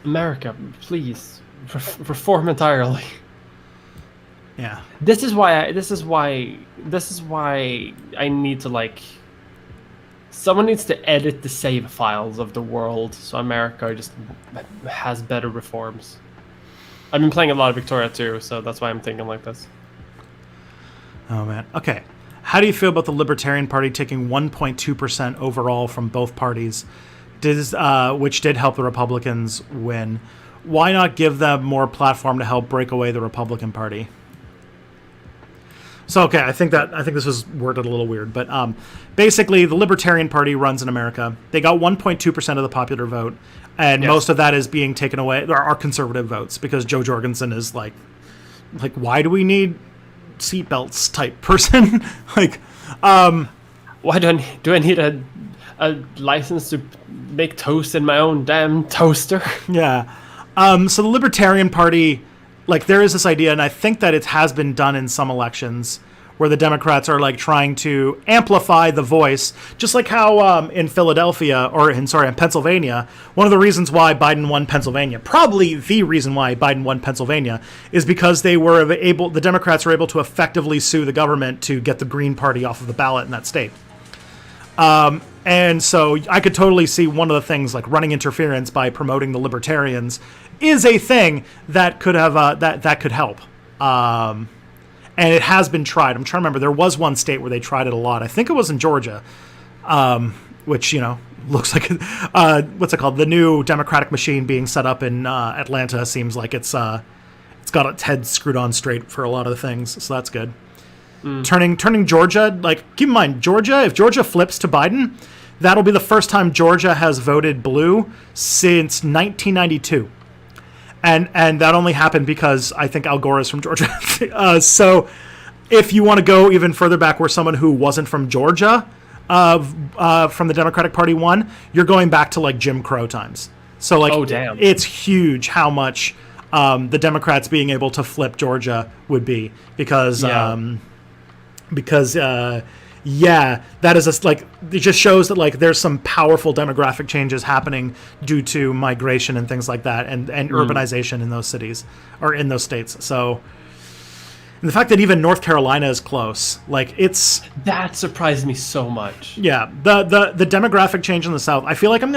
America, please reform entirely. Yeah. This is why I need to like. Someone needs to edit the save files of the world so America just has better reforms. I've been playing a lot of Victoria too, so that's why I'm thinking like this. Oh man. Okay. How do you feel about the Libertarian Party taking 1.2% overall from both parties, which did help the Republicans win? Why not give them more platform to help break away the Republican Party? So, okay, I think this was worded a little weird, but basically the Libertarian Party runs in America. They got 1.2% of the popular vote, and most of that is being taken away. There are conservative votes because Joe Jorgensen is like, why do we need seatbelts type person? Why do I need a license to make toast in my own damn toaster? Yeah. So the Libertarian Party, like, there is this idea, and I think that it has been done in some elections, where the Democrats are like trying to amplify the voice, just like how in Pennsylvania, one of the reasons why Biden won Pennsylvania, probably the reason why Biden won Pennsylvania, is because the Democrats were able to effectively sue the government to get the Green Party off of the ballot in that state. And so I could totally see one of the things, like running interference by promoting the Libertarians, is a thing that could have that could help. and it has been tried. I'm trying to remember. There was one state where they tried it a lot. I think it was in Georgia, which, looks like what's it called? The new Democratic machine being set up in Atlanta seems like it's got its head screwed on straight for a lot of the things, so that's good. Turning Georgia, like, keep in mind, Georgia, if Georgia flips to Biden, that'll be the first time Georgia has voted blue since 1992. And that only happened because I think Al Gore is from Georgia. So if you want to go even further back where someone who wasn't from Georgia from the Democratic Party won, you're going back to, like, Jim Crow times. So, like, oh, damn. It's huge how much the Democrats being able to flip Georgia would be because that is like, it just shows that, like, there's some powerful demographic changes happening due to migration and things like that, and urbanization in those cities or in those states. So, and the fact that even North Carolina is close, like, that surprised me so much. Yeah, the demographic change in the South. I feel like I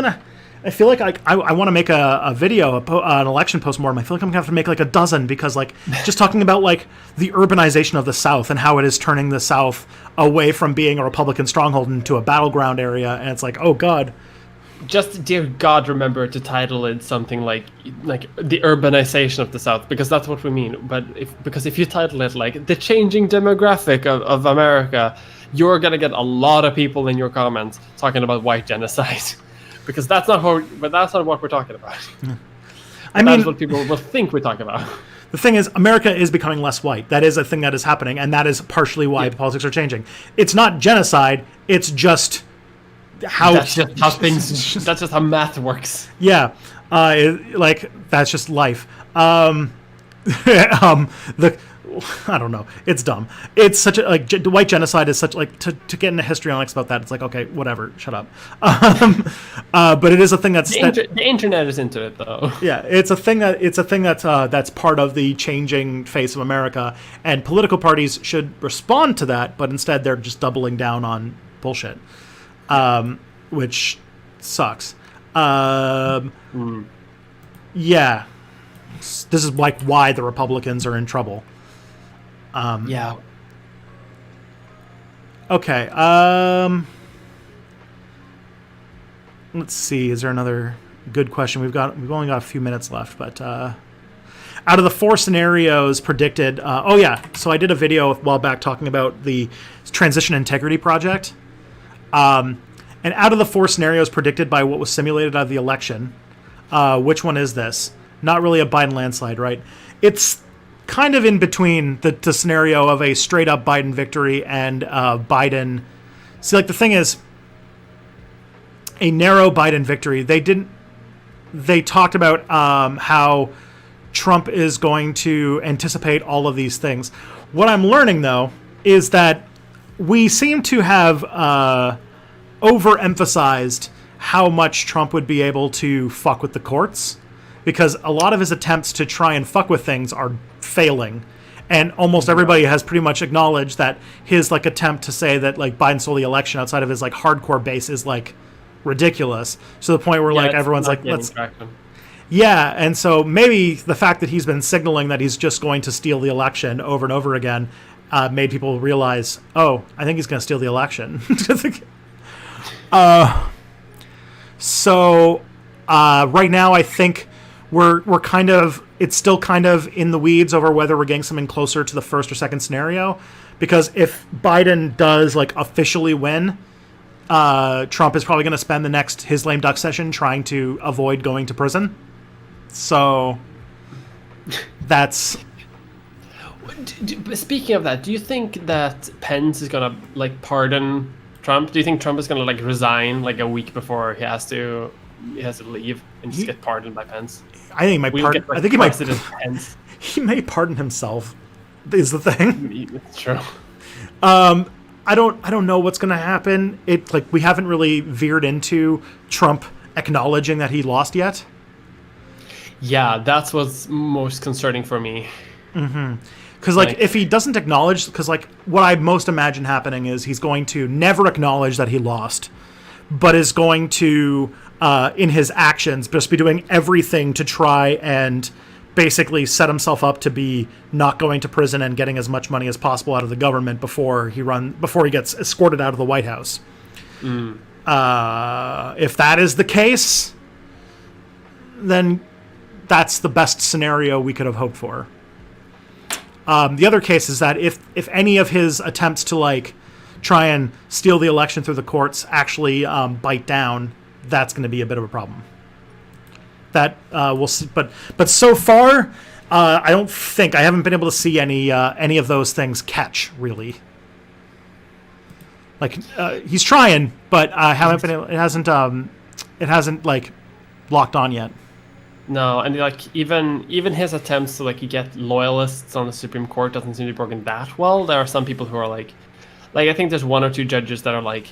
want to make a video, an election postmortem. I feel like I'm gonna have to make like a dozen because, like, just talking about, like, the urbanization of the South and how it is turning the South away from being a Republican stronghold into a battleground area, and it's like, oh God. Just, dear God, remember to title it something like the urbanization of the South, because that's what we mean. But if you title it like the changing demographic of America, you're gonna get a lot of people in your comments talking about white genocide. Because that's not what we're talking about. That's what people will think we're talking about. The thing is, America is becoming less white. That is a thing that is happening, and that is partially why the politics are changing. It's not genocide. It's just how that's just how math works. Yeah, that's just life. I don't know. It's dumb. It's such a, like, white genocide is such, like, to get into histrionics about that. It's like, okay, whatever, shut up. But it is a thing the internet is into it, though. Yeah, it's a thing that's part of the changing face of America, and political parties should respond to that, but instead they're just doubling down on bullshit, which sucks. Yeah, this is like why the Republicans are in trouble. Yeah. Okay. Let's see. Is there another good question? We've only got a few minutes left, but out of the 4 scenarios predicted, so I did a video a while back talking about the Transition Integrity Project. And out of the 4 scenarios predicted by what was simulated out of the election, which one is this? Not really a Biden landslide, right? It's kind of in between the scenario of a straight up Biden victory and Biden. See, like, the thing is, a narrow Biden victory. They talked about how Trump is going to anticipate all of these things. What I'm learning, though, is that we seem to have overemphasized how much Trump would be able to fuck with the courts, because a lot of his attempts to try and fuck with things are failing. And almost everybody has pretty much acknowledged that his, like, attempt to say that, like, Biden stole the election outside of his, like, hardcore base is, like, ridiculous. To the point where, like, everyone's like, let's... Yeah, and so maybe the fact that he's been signaling that he's just going to steal the election over and over again made people realize, oh, I think he's going to steal the election. So right now I think we're kind of, it's still kind of in the weeds over whether we're getting something closer to the first or second scenario, because if Biden does, like, officially win, Trump is probably going to spend the next his lame duck session trying to avoid going to prison. So that's... Speaking of that, do you think that Pence is going to, like, pardon Trump? Do you think Trump is going to, like, resign, like, a week before he has to leave and just get pardoned by Pence? I think he might pardon. I think Pence. He may pardon himself. Is the thing? It's true. I don't know what's going to happen. We haven't really veered into Trump acknowledging that he lost yet. Yeah, that's what's most concerning for me. Mm-hmm. Because, like, if he doesn't acknowledge, because, like, what I most imagine happening is he's going to never acknowledge that he lost, but is going to, in his actions, just be doing everything to try and basically set himself up to be not going to prison and getting as much money as possible out of the government before he gets escorted out of the White House. If that is the case, then that's the best scenario we could have hoped for. The other case is that if any of his attempts to like try and steal the election through the courts actually bite down, that's going to be a bit of a problem. That we'll see, but so far, I haven't been able to see any of those things catch really. Like he's trying, but I haven't been able. It hasn't like locked on yet. No, and like even his attempts to like get loyalists on the Supreme Court doesn't seem to be working that well. There are some people who are like I think there's one or two judges that are like,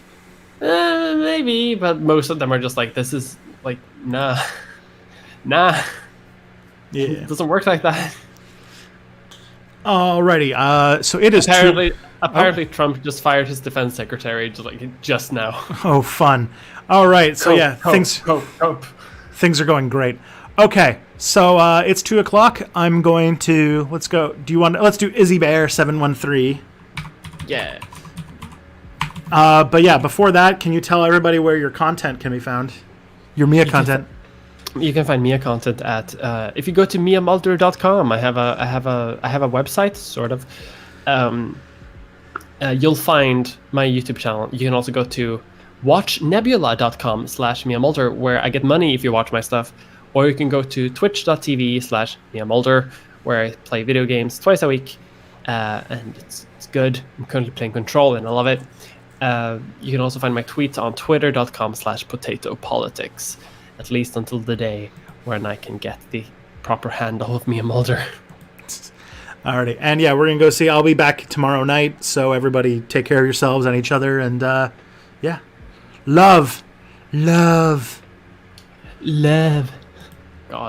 maybe, but most of them are just like, this is like, nah. Yeah, it doesn't work like that. Alrighty, so it is apparently Trump just fired his defense secretary just now. Oh, fun! All right, so things are going great. Okay, so it's 2:00. I'm going to let's go. Let's do Izzy Bear 713. Yeah. But yeah, before that, can you tell everybody where your content can be found? Your Mia content. You can find Mia content at if you go to miamulder.com. I have a website, sort of. You'll find my YouTube channel. You can also go to watchnebula.com/miamulder, where I get money if you watch my stuff. Or you can go to twitch.tv/miamulder, where I play video games twice a week, and it's good. I'm currently playing Control, and I love it. You can also find my tweets on twitter.com/potatopolitics. At least until the day when I can get the proper handle of Mia Mulder. Alrighty. And yeah, we're going to go see. I'll be back tomorrow night. So everybody take care of yourselves and each other. And yeah. Love.